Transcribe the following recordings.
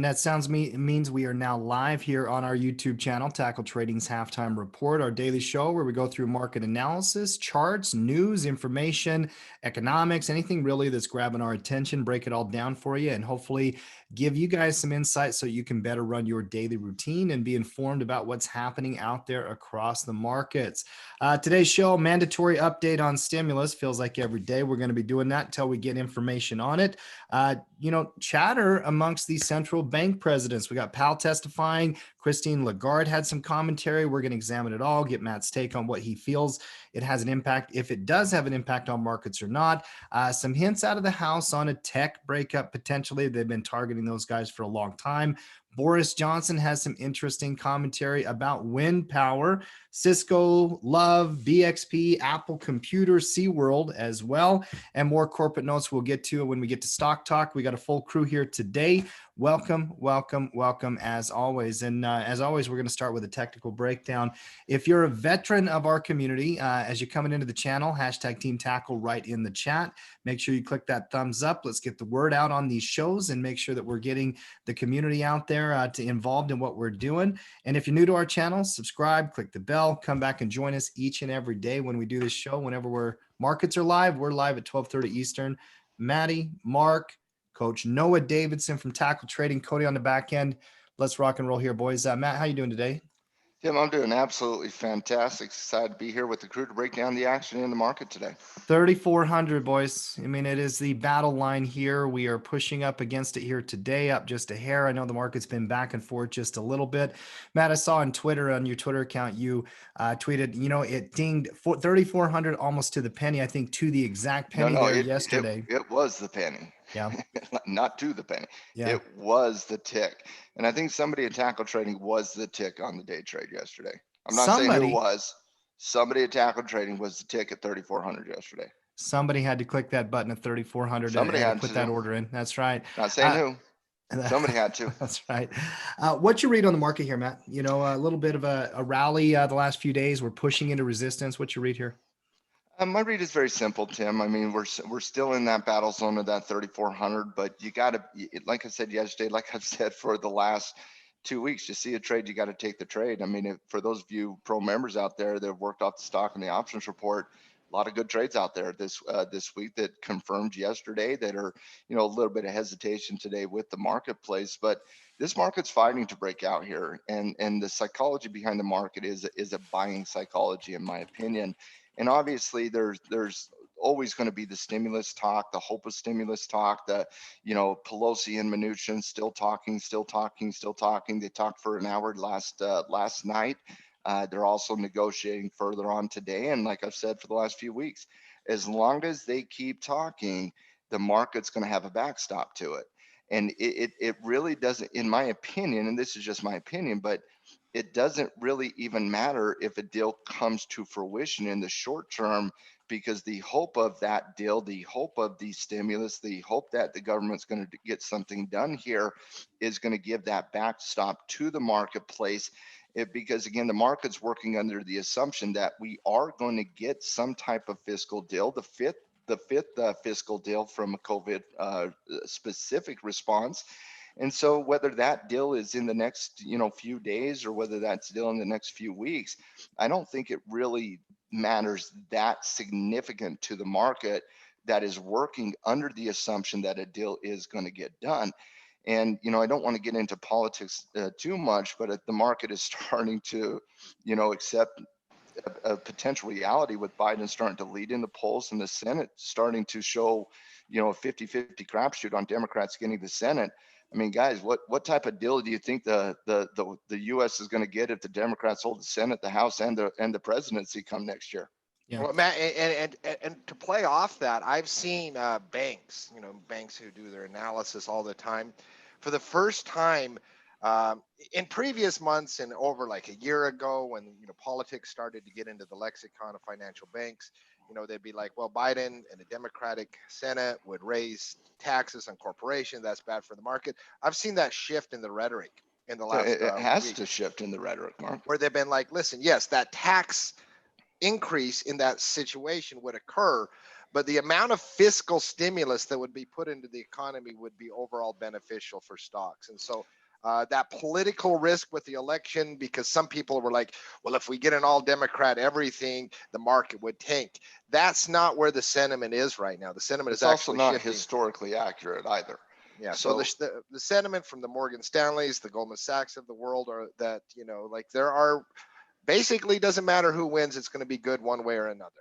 that means we are now live here on our YouTube channel, Tackle Trading's Halftime Report, our daily show where we go through market analysis, charts, news, information, economics, anything really that's grabbing our attention, break it all down for you, and hopefully give you guys some insight so you can better run your daily routine and be informed about what's happening out there across the markets. Today's show, mandatory update on stimulus. Feels like every day we're going to be doing that until we get information on it. Chatter amongst these central bank presidents. We got Powell testifying. Christine Lagarde had some commentary. We're going to examine it all, get Matt's take on what he feels it has an impact, if it does have an impact on markets or not. Some hints out of the House on a tech breakup potentially. They've been targeting those guys for a long time. Boris Johnson has some interesting commentary about wind power. Cisco, Love, BXP, Apple Computer, SeaWorld as well, and more corporate notes we'll get to when we get to Stock Talk. We got a full crew here today. Welcome, welcome, welcome as always. And as always, we're going to start with a technical breakdown. If you're a veteran of our community, as you're coming into the channel, hashtag Team Tackle right in the chat. Make sure you click that thumbs up. Let's get the word out on these shows and make sure that we're getting the community out there to involved in what we're doing. And if you're new to our channel, subscribe, click the bell, come back and join us each and every day when we do this show. Whenever markets are live, we're live at 12:30 Eastern. Maddie, Mark, Coach Noah Davidson from Tackle Trading, Cody on the back end. Let's rock and roll here, boys. Matt, how you doing today? Tim, I'm doing absolutely fantastic. Excited to be here with the crew to break down the action in the market today. 3,400, boys. I mean, it is the battle line here. We are pushing up against it here today, up just a hair. I know the market's been back and forth just a little bit. Matt, I saw on Twitter, on your Twitter account, you tweeted, it dinged 3,400 almost to the penny, I think to the exact penny yesterday. It was the penny. Yeah. Not to the penny. Yeah. It was the tick. And I think somebody at Tackle Trading was the tick on the day trade yesterday. I'm not saying who it was. Somebody at Tackle Trading was the tick at 3,400 yesterday. Somebody had to click that button at 3,400 and put that order in. That's right. Not saying who. Somebody had to. That's right. What's your read on the market here, Matt? A little bit of a rally the last few days. We're pushing into resistance. What's your read here? My read is very simple, Tim. I mean, we're still in that battle zone of that 3,400, but you got to, like I said yesterday, like I've said for the last 2 weeks, you see a trade, you got to take the trade. I mean, for those of you pro members out there that have worked off the stock and the options report, a lot of good trades out there this week that confirmed yesterday that are, a little bit of hesitation today with the marketplace, but this market's fighting to break out here, and the psychology behind the market is a buying psychology, in my opinion. And obviously, there's always going to be the stimulus talk, the hope of stimulus talk, the, Pelosi and Mnuchin still talking. They talked for an hour last night. They're also negotiating further on today. And like I've said for the last few weeks, as long as they keep talking, the market's going to have a backstop to it. And it really doesn't, in my opinion, and this is just my opinion, but it doesn't really even matter if a deal comes to fruition in the short term, because the hope of that deal, the hope of the stimulus, the hope that the government's going to get something done here is going to give that backstop to the marketplace. Because again, the market's working under the assumption that we are going to get some type of fiscal deal, the fifth fiscal deal from a COVID specific response. And so whether that deal is in the next, few days or whether that's still in the next few weeks, I don't think it really matters that significant to the market that is working under the assumption that a deal is going to get done. And, I don't want to get into politics too much, but the market is starting to, accept a potential reality with Biden starting to lead in the polls and the Senate starting to show, a 50-50 crapshoot on Democrats getting the Senate. I mean, guys, what type of deal do you think the U.S. is going to get if the Democrats hold the Senate, the House, and the presidency come next year? Yeah. Well, Matt, and to play off that, I've seen banks, banks who do their analysis all the time, for the first time in previous months and over like a year ago when politics started to get into the lexicon of financial banks, they'd be like, well, Biden and the Democratic Senate would raise taxes on corporations. That's bad for the market. I've seen that shift in the rhetoric in the last it has week, to shift in the rhetoric, Mark, where they've been like, listen, yes, that tax increase in that situation would occur, but the amount of fiscal stimulus that would be put into the economy would be overall beneficial for stocks. And so that political risk with the election, because some people were like, well, if we get an all Democrat everything, the market would tank. That's not where the sentiment is right now. The sentiment It's is also actually not shifting. historically accurate either. Yeah. So the sentiment from the Morgan Stanleys, the Goldman Sachs of the world, are that, like there are basically, doesn't matter who wins, it's going to be good one way or another.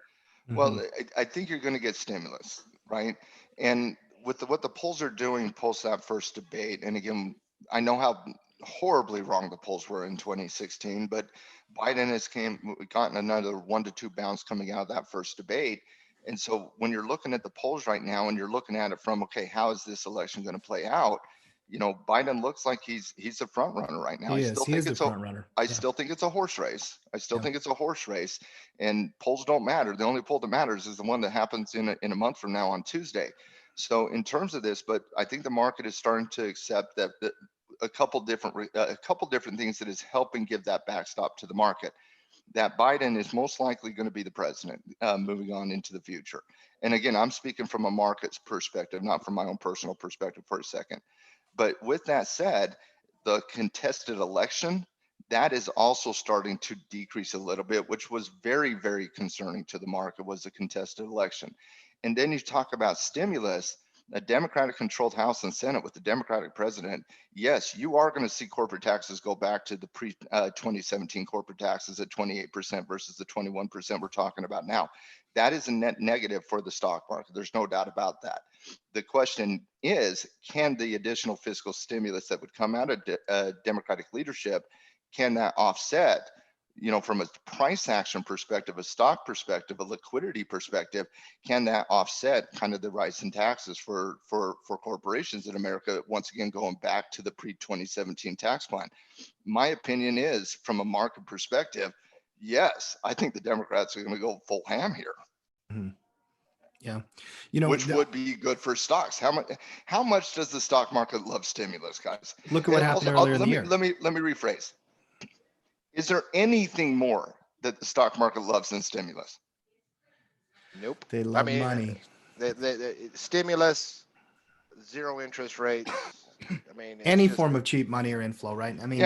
Well, I think you're going to get stimulus, right? And with what the polls are doing post that first debate, and again, I know how horribly wrong the polls were in 2016, but Biden has gotten another 1 to 2 bounce coming out of that first debate. And so when you're looking at the polls right now and you're looking at it from, okay, how is this election going to play out? Biden looks like he's a front runner right now. He is the front runner. I still think it's a horse race. I still Yeah. think it's a horse race, and polls don't matter. The only poll that matters is the one that happens in a month from now on Tuesday. So in terms of this, but I think the market is starting to accept that a couple different things that is helping give that backstop to the market. That Biden is most likely going to be the president moving on into the future. And again, I'm speaking from a market's perspective, not from my own personal perspective for a second. But with that said, the contested election, that is also starting to decrease a little bit, which was very, very concerning to the market, was a contested election. And then you talk about stimulus, a Democratic controlled House and Senate with the Democratic president. Yes, you are going to see corporate taxes go back to the pre 2017 corporate taxes at 28% versus the 21% we're talking about now. That is a net negative for the stock market. There's no doubt about that. The question is, can the additional fiscal stimulus that would come out of Democratic leadership, can that offset, from a price action perspective, a stock perspective, a liquidity perspective, can that offset kind of the rise in taxes for corporations in America, once again, going back to the pre-2017 tax plan? My opinion is, from a market perspective, yes, I think the Democrats are going to go full ham here. Mhm. Yeah. Which would be good for stocks. How much does the stock market love stimulus, guys? Look at what happened earlier in the year. Let me rephrase. Is there anything more that the stock market loves than stimulus? Nope. They love money. The stimulus, zero interest rates. Any form of cheap money or inflow, right? Money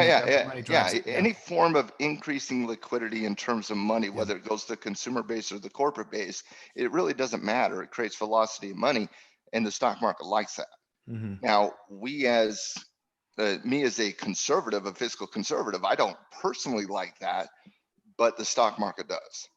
drives it. Any form of increasing liquidity in terms of money, whether it goes to the consumer base or the corporate base, it really doesn't matter. It creates velocity of money, and the stock market likes that. Now, me as a conservative, a fiscal conservative, I don't personally like that, but the stock market does.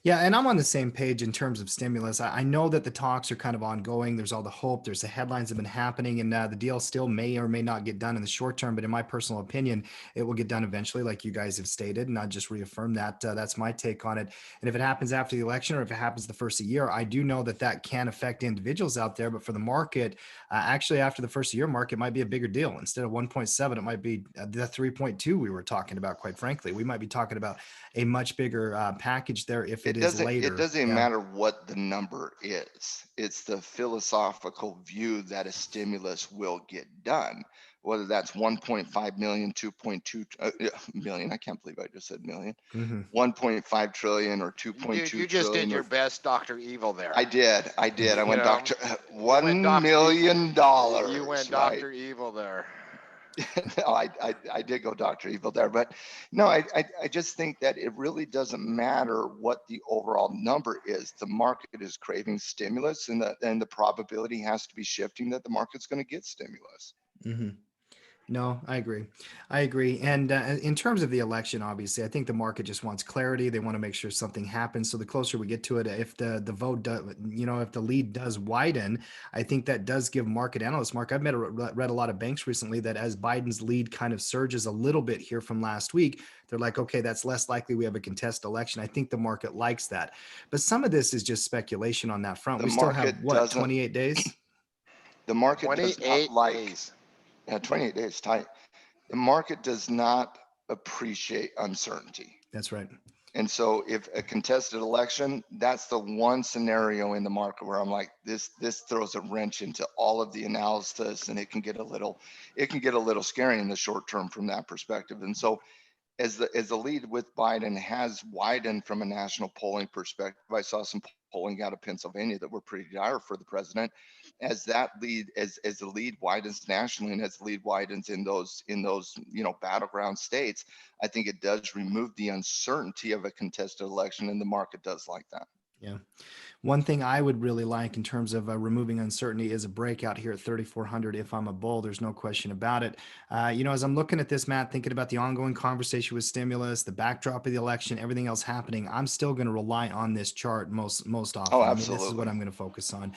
Yeah, and I'm on the same page in terms of stimulus. I know that the talks are kind of ongoing. There's all the hope. There's the headlines have been happening, and the deal still may or may not get done in the short term. But in my personal opinion, it will get done eventually, like you guys have stated, and I just reaffirm that. That's my take on it. And if it happens after the election, or if it happens the first of the year, I do know that can affect individuals out there. But for the market, actually, after the first of the year, market might be a bigger deal. Instead of 1.7, it might be the 3.2 we were talking about. Quite frankly, we might be talking about a much bigger package there if it is later. It doesn't matter what the number is. It's the philosophical view that a stimulus will get done, whether that's 1.5 million, 2.2 million. I can't believe I just said million. 1.5 trillion or 2.2 trillion. You just did your best Dr. Evil there. I did. I went $1 million. You went Dr. Evil there. No, I did go Dr. Evil there, but no, I just think that it really doesn't matter what the overall number is. The market is craving stimulus, and the probability has to be shifting that the market's going to get stimulus. No, I agree. And in terms of the election, obviously, I think the market just wants clarity. They want to make sure something happens. So the closer we get to it, if the vote does, if the lead does widen, I think that does give market analysts, Mark, I've read a lot of banks recently that as Biden's lead kind of surges a little bit here from last week, they're like, okay, that's less likely we have a contested election. I think the market likes that. But some of this is just speculation on that front. We still have, 28 days? The market does not like days. 28 days tight. The market does not appreciate uncertainty. That's right. And so if a contested election, that's the one scenario in the market where I'm like, this throws a wrench into all of the analysis, and it can get a little scary in the short term from that perspective. And so as the lead with Biden has widened from a national polling perspective, I saw some polling out of Pennsylvania that were pretty dire for the president. As that lead, as the lead widens nationally, and as the lead widens in those battleground states, I think it does remove the uncertainty of a contested election, and the market does like that. Yeah. One thing I would really like in terms of removing uncertainty is a breakout here at 3,400. If I'm a bull, there's no question about it. As I'm looking at this, Matt, thinking about the ongoing conversation with stimulus, the backdrop of the election, everything else happening, I'm still going to rely on this chart most Oh, often. I mean, this is what absolutely. I'm going to focus on.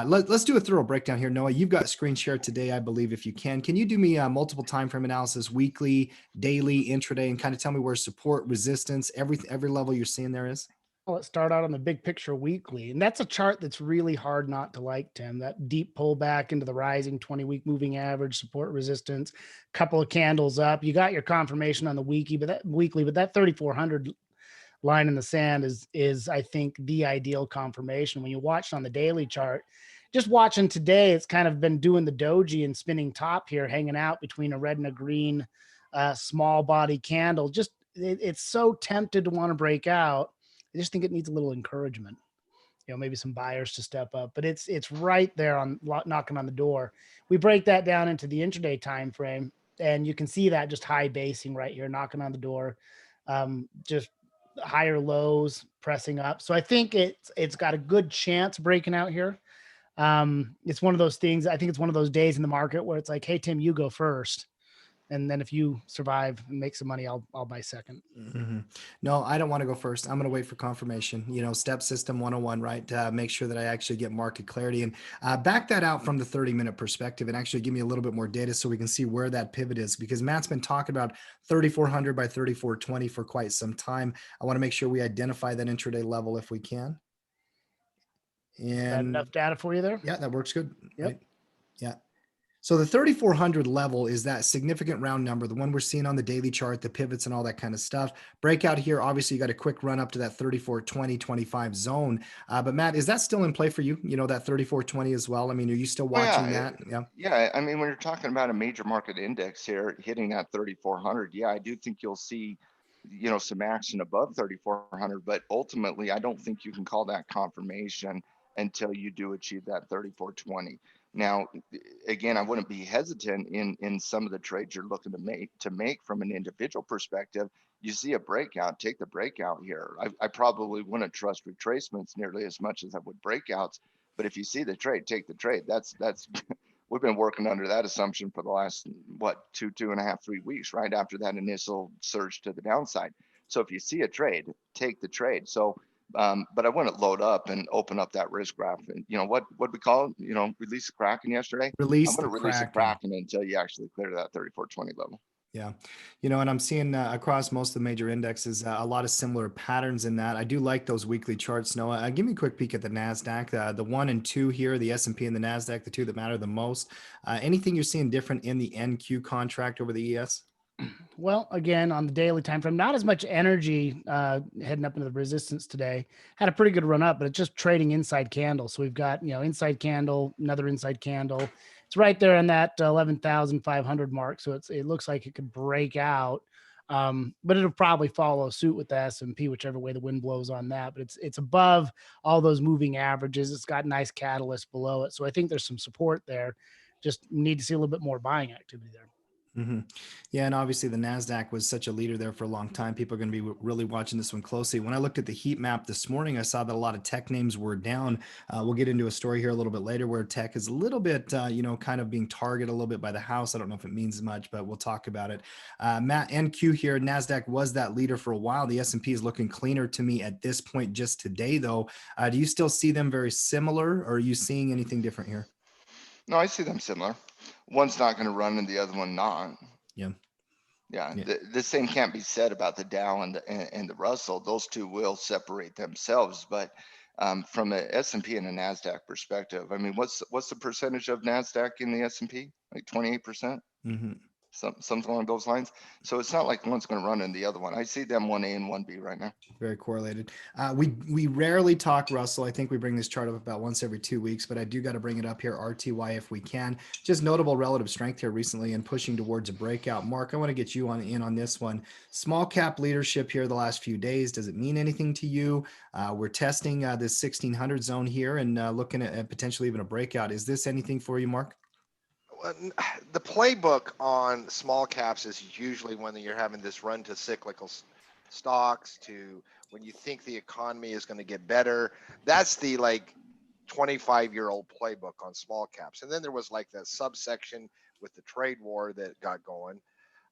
Let's do a thorough breakdown here. Noah, you've got screen share today, I believe, if you can. Can you do me multiple time frame analysis, weekly, daily, intraday, and kind of tell me where support, resistance, every level you're seeing there is? Let's start out on the big picture weekly. And that's a chart that's really hard not to like, Tim. That deep pullback into the rising 20-week moving average, support resistance, couple of candles up. You got your confirmation on the weekly, but that 3,400 line in the sand is I think the ideal confirmation. When you watch on the daily chart, just watching today, it's kind of been doing the doji and spinning top here, hanging out between a red and a green small body candle. It's so tempted to want to break out. I just think it needs a little encouragement, maybe some buyers to step up, but it's right there on knocking on the door. We break that down into the intraday time frame, and you can see that just high basing right here, knocking on the door, just higher lows pressing up. So I think it's got a good chance breaking out here. It's one of those things. I think it's one of those days in the market where it's like, hey Tim, you go first. And then if you survive and make some money, I'll buy second. Mhm. No, I don't want to go first. I'm going to wait for confirmation. Step system 101, right? Make sure that I actually get market clarity and back that out from the 30-minute perspective and actually give me a little bit more data so we can see where that pivot is. Because Matt's been talking about 3,400 by 3,420 for quite some time. I want to make sure we identify that intraday level if we can. Is that And enough data for you there? yeah, that works good. Yep. Right? Yeah. So the 3,400 level is that significant round number, the one we're seeing on the daily chart, the pivots and all that kind of stuff. Breakout here, obviously you got a quick run up to that 34.20, 25 zone. But Matt, is that still in play for you? That 34.20 as well? I mean, are you still Oh watching yeah, that? Yeah. yeah. I mean, when you're talking about a major market index here hitting that 3,400, yeah, I do think you'll see, some action above 3,400. But ultimately, I don't think you can call that confirmation until you do achieve that 34.20. Now, again, I wouldn't be hesitant in some of the trades you're looking to make from an individual perspective. You see a breakout, take the breakout here. I probably wouldn't trust retracements nearly as much as I would breakouts. But if you see the trade, take the trade. That's we've been working under that assumption for the last two and a half, 3 weeks, right after that initial surge to the downside. So if you see a trade, take the trade. So, but I wouldn't load up and open up that risk graph. And what we call it, release a Kraken yesterday. I'm Release going the to release a Kraken. Kraken until you actually clear that 34.20 level. Yeah. And I'm seeing across most of the major indexes, a lot of similar patterns in that. I do like those weekly charts, Noah. Give me a quick peek at the NASDAQ, the 1 and 2 here, the S&P and the NASDAQ, the two that matter the most. Anything you're seeing different in the NQ contract over the ES? Well, again, on the daily time frame, not as much energy heading up into the resistance today. Had a pretty good run up, but it's just trading inside candle. So we've got, inside candle, another inside candle. It's right there in that 11,500 mark. So it looks like it could break out, but it'll probably follow suit with the S&P, whichever way the wind blows on that. But it's above all those moving averages. It's got nice catalyst below it. So I think there's some support there. Just need to see a little bit more buying activity there. Mm-hmm. Yeah, and obviously the NASDAQ was such a leader there for a long time. People are going to be really watching this one closely. When I looked at the heat map this morning, I saw that a lot of tech names were down. We'll get into a story here a little bit later where tech is a little bit, kind of being targeted a little bit by the house. I don't know if it means much, but we'll talk about it. Matt, NQ here, NASDAQ was that leader for a while. The S&P is looking cleaner to me at this point just today, though. Do you still see them very similar, or are you seeing anything different here? No, I see them similar. One's not going to run and the other one not. Yeah. Yeah, Yeah. the same can't be said about the Dow and the Russell. Those two will separate themselves. But from a S&P and a NASDAQ perspective, I mean, what's the percentage of NASDAQ in the S&P? Like 28%? Mm-hmm. something along those lines. So it's not like one's going to run in the other one. I see them 1A and 1B right now. Very correlated. We rarely talk Russell. I think we bring this chart up about once every 2 weeks, but I do got to bring it up here, RTY, if we can. Just notable relative strength here recently and pushing towards a breakout. Mark, I want to get you in on this one. Small cap leadership here the last few days. Does it mean anything to you? We're testing this 1600 zone here and looking at potentially even a breakout. Is this anything for you, Mark? The playbook on small caps is usually when you're having this run to cyclical stocks, to when you think the economy is going to get better. That's the like 25-year-old playbook on small caps. And then there was like that subsection with the trade war that got going.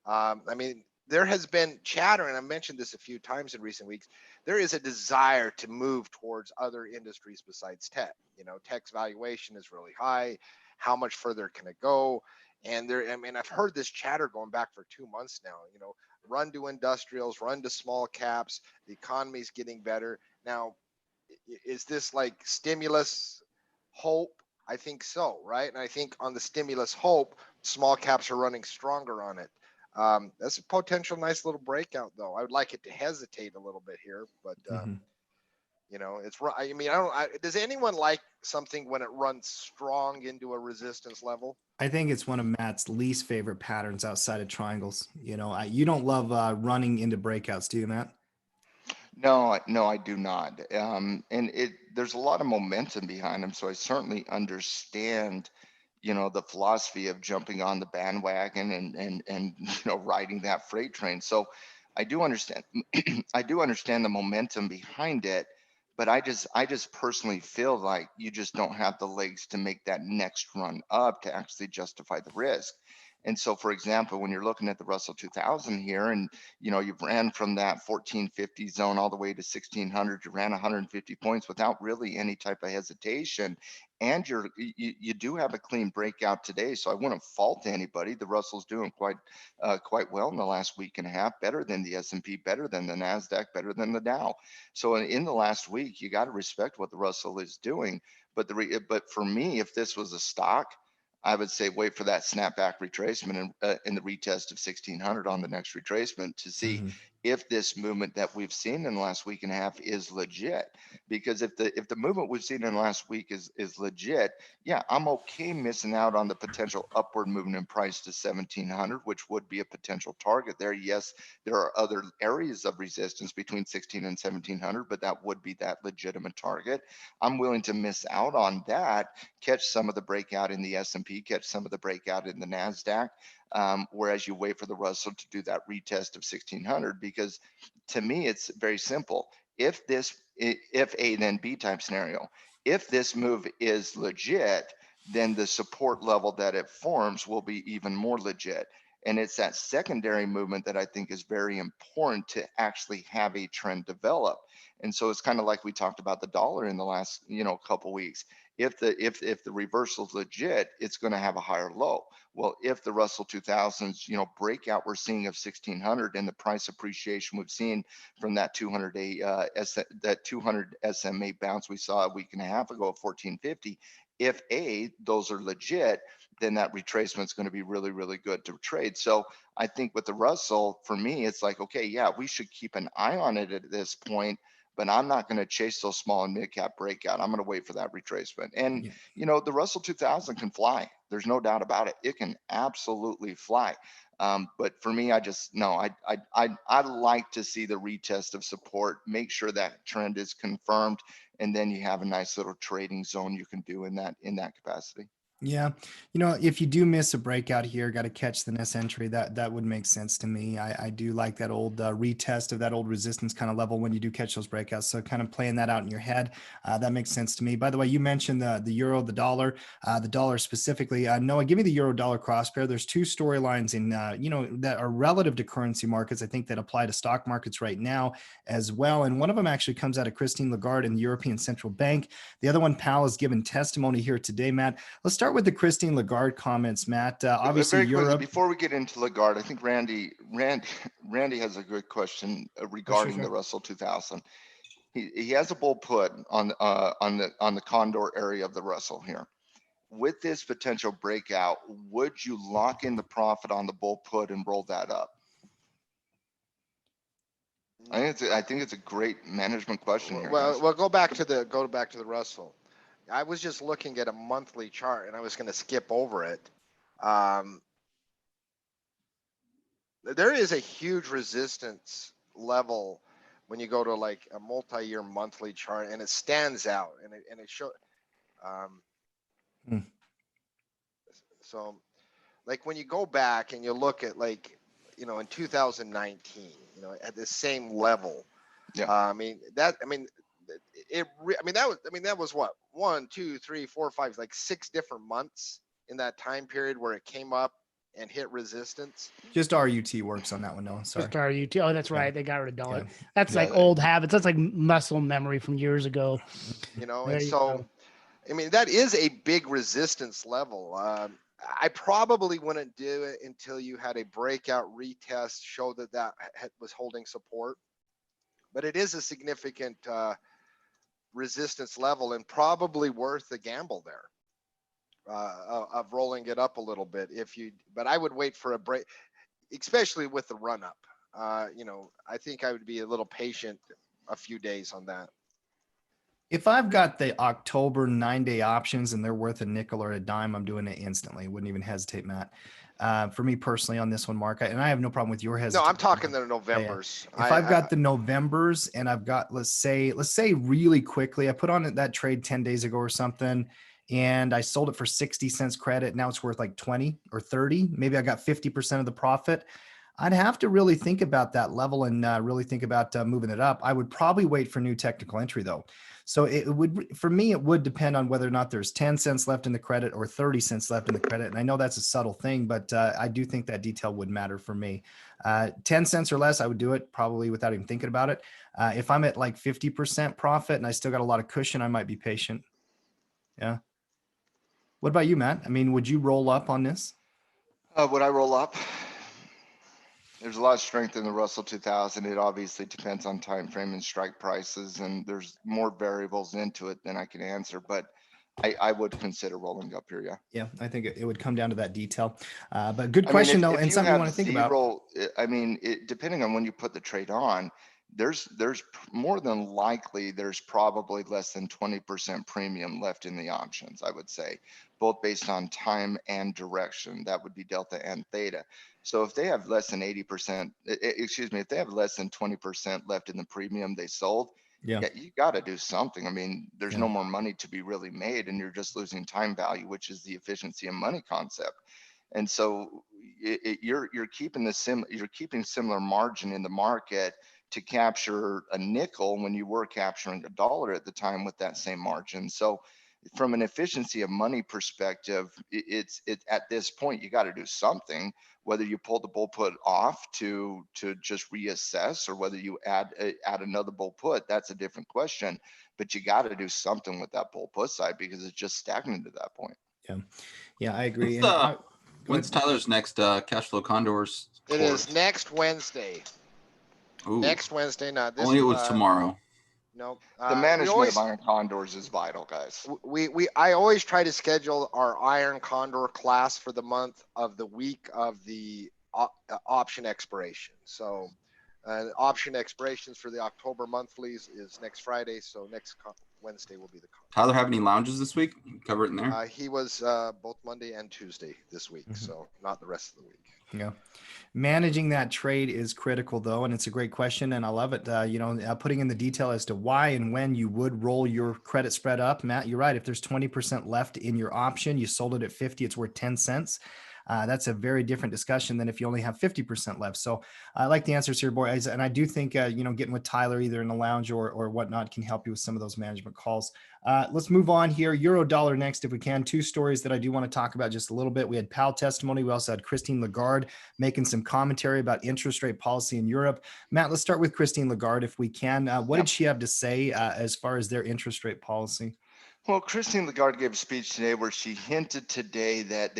I mean, there has been chatter, and I mentioned this a few times in recent weeks. There is a desire to move towards other industries besides tech. You know, tech's valuation is really high. How much further can it go? And I mean, I've heard this chatter going back for 2 months now. You know, run to industrials, run to small caps. The economy's getting better. Now, is this like stimulus hope? I think so, right? And I think on the stimulus hope, small caps are running stronger on it. That's a potential nice little breakout, though. I would like it to hesitate a little bit here, but you know, it's. I mean, does anyone like something when it runs strong into a resistance level? I think it's one of Matt's least favorite patterns outside of triangles. You know, you don't love running into breakouts, do you, Matt? No, I do not. And there's a lot of momentum behind them, so I certainly understand, the philosophy of jumping on the bandwagon and riding that freight train. So I do understand. I do understand the momentum behind it, but I just personally feel like you just don't have the legs to make that next run up to actually justify the risk. And so, for example, when you're looking at the Russell 2000 here, and you've ran from that 1450 zone all the way to 1600, you ran 150 points without really any type of hesitation, and you do have a clean breakout today. So I wouldn't fault anybody. The Russell's doing quite well in the last week and a half, better than the S&P, better than the NASDAQ, better than the Dow. So in the last week, you got to respect what the Russell is doing. But for me, if this was a stock, I would say wait for that snapback retracement and in the retest of 1600 on the next retracement to see if this movement that we've seen in the last week and a half is legit. Because if the movement we've seen in the last week is legit, yeah, I'm okay missing out on the potential upward movement in price to 1700, which would be a potential target there. Yes, there are other areas of resistance between 16 and 1700, but that would be that legitimate target. I'm willing to miss out on that, catch some of the breakout in the S&P, catch some of the breakout in the NASDAQ, whereas you wait for the Russell to do that retest of 1600, because to me, it's very simple. If A then B type scenario, if this move is legit, then the support level that it forms will be even more legit. And it's that secondary movement that I think is very important to actually have a trend develop. And so it's kind of like we talked about the dollar in the last, couple weeks. If the reversal is legit, it's going to have a higher low. Well, if the Russell 2000s, breakout we're seeing of 1600 and the price appreciation we've seen from that 200 SMA bounce we saw a week and a half ago of 1450, if those are legit, then that retracement is going to be really, really good to trade. So I think with the Russell, for me, it's like, okay, yeah, we should keep an eye on it at this point, but I'm not going to chase those small and mid cap breakout. I'm going to wait for that retracement. And, the Russell 2000 can fly. There's no doubt about it. It can absolutely fly. But for me, I like to see the retest of support, make sure that trend is confirmed, and then you have a nice little trading zone you can do in that capacity. Yeah. If you do miss a breakout here, got to catch the next entry. That would make sense to me. I do like that old retest of that old resistance kind of level when you do catch those breakouts. So kind of playing that out in your head, that makes sense to me. By the way, you mentioned the euro, the dollar specifically. Noah, give me the euro dollar cross pair. There's two storylines in, that are relative to currency markets, I think, that apply to stock markets right now as well. And one of them actually comes out of Christine Lagarde in the European Central Bank. The other one, Powell, has given testimony here today, Matt. Let's start with the Christine Lagarde comments, Matt. Obviously, very Europe. Quickly, before we get into Lagarde, I think Randy has a good question regarding the Russell 2000. He has a bull put on the condor area of the Russell here, with this potential breakout, would you lock in the profit on the bull put and roll that up? I think it's a great management question here. Well, guys. well, go back to the Russell. I was just looking at a monthly chart, and I was going to skip over it. There is a huge resistance level when you go to like a multi-year monthly chart, and it stands out, and it shows. So, like when you go back and you look at like, in 2019, at the same level. Yeah. I mean, that was what, 1, 2, 3, 4, 5, like 6 different months in that time period where it came up and hit resistance. Just RUT works on that one, no, sorry. Just RUT. Oh, that's right. Yeah. They got rid of dollar. Yeah. That's like old habits. That's like muscle memory from years ago. And so, I mean, that is a big resistance level. I probably wouldn't do it until you had a breakout retest, show that was holding support. But it is a significant resistance level, and probably worth the gamble there of rolling it up a little bit. But I would wait for a break, especially with the run up. I think I would be a little patient a few days on that. If I've got the October 9-day options and they're worth a nickel or a dime, I'm doing it instantly. Wouldn't even hesitate, Matt. For me personally on this one, Mark, and I have no problem with your hesitation. No, I'm talking the Novembers. If I've got the Novembers and I've got, let's say really quickly, I put on that trade 10 days ago or something, and I sold it for 60 cents credit. Now it's worth like 20 or 30. Maybe I got 50% of the profit. I'd have to really think about that level and really think about moving it up. I would probably wait for new technical entry though. So for me, it would depend on whether or not there's 10 cents left in the credit or 30 cents left in the credit. And I know that's a subtle thing, but I do think that detail would matter for me. 10 cents or less, I would do it probably without even thinking about it. If I'm at like 50% profit and I still got a lot of cushion, I might be patient. Yeah. What about you, Matt? I mean, would you roll up on this? Would I roll up? There's a lot of strength in the Russell 2000. It obviously depends on time frame and strike prices, and there's more variables into it than I can answer. But I would consider rolling up here. Yeah. Yeah, I think it would come down to that detail. But good question though, and something you want to think about. I mean, depending on when you put the trade on, there's more than likely there's probably less than 20% premium left in the options. I would say, both based on time and direction. That would be delta and theta. So if they have less than 80%, if they have less than 20% left in the premium they sold, yeah, you got to do something. I mean, there's no more money to be really made, and you're just losing time value, which is the efficiency of money concept. And so you're keeping similar margin in the market to capture a nickel when you were capturing a dollar at the time with that same margin. So from an efficiency of money perspective, it's at this point, you got to do something, whether you pull the bull put off to just reassess, or whether you add another bull put. That's a different question, but you got to do something with that bull put side because it's just stagnant at that point. Yeah, I agree. When's Tyler's next cash flow condors? It is next Wednesday. Ooh. Next Wednesday, not this. Only it was tomorrow. No, the management of iron condors is vital, guys. I always try to schedule our iron condor class for the month of the week of the option expiration. So option expirations for the October monthlies is next Friday. So next Wednesday will be the condor. Tyler have any lounges this week? Cover it in there. He was both Monday and Tuesday this week, so not the rest of the week. Yeah. Managing that trade is critical though, and it's a great question, and I love it. Putting in the detail as to why and when you would roll your credit spread up. Matt, you're right. If there's 20% left in your option, you sold it at 50, it's worth 10 cents. That's a very different discussion than if you only have 50% left. So I like the answers here, boys. And I do think, getting with Tyler either in the lounge or whatnot can help you with some of those management calls. Let's move on here. Euro dollar next, if we can. 2 stories that I do want to talk about just a little bit. We had Powell testimony. We also had Christine Lagarde making some commentary about interest rate policy in Europe. Matt, let's start with Christine Lagarde if we can. What did she have to say as far as their interest rate policy? Well, Christine Lagarde gave a speech today where she hinted today that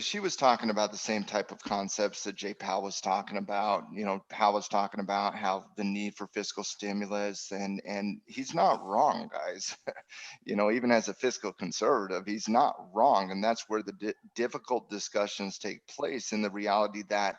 she was talking about the same type of concepts that Jay Powell was talking about. Powell was talking about how the need for fiscal stimulus, and he's not wrong, guys. Even as a fiscal conservative, he's not wrong. And that's where the difficult discussions take place, in the reality that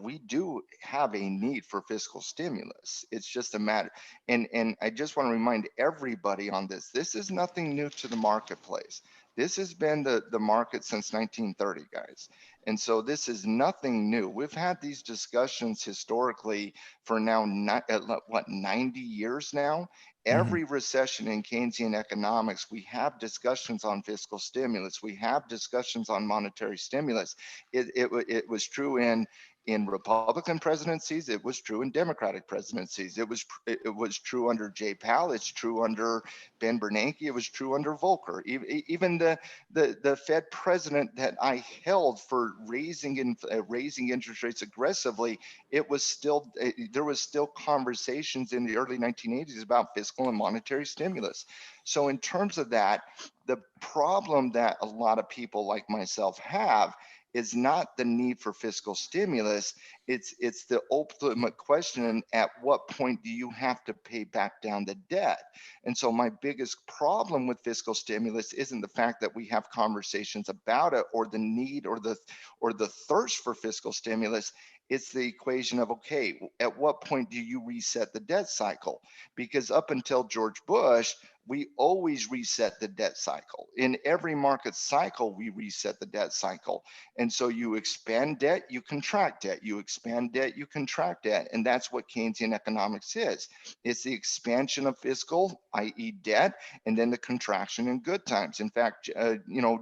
we do have a need for fiscal stimulus. It's just a matter. And I just want to remind everybody on this. This is nothing new to the marketplace. This has been the market since 1930, guys. And so this is nothing new. We've had these discussions historically for now, 90 years now. Every recession in Keynesian economics, we have discussions on fiscal stimulus. We have discussions on monetary stimulus. It was true in Republican presidencies. It was true in Democratic presidencies. It was true under Jay Powell. It's true under Ben Bernanke. It was true under Volcker. Even the Fed president that I held for raising interest rates aggressively, there was still conversations in the early 1980s about fiscal and monetary stimulus. So in terms of that, the problem that a lot of people like myself have is not the need for fiscal stimulus. It's the ultimate question: at what point do you have to pay back down the debt? And so my biggest problem with fiscal stimulus isn't the fact that we have conversations about it, or the need, or the thirst for fiscal stimulus. It's the equation of, okay, at what point do you reset the debt cycle? Because up until George Bush, we always reset the debt cycle. In every market cycle, we reset the debt cycle. And so you expand debt, you contract debt. You expand debt, you contract debt. And that's what Keynesian economics is. It's the expansion of fiscal, i.e. debt, and then the contraction in good times. In fact,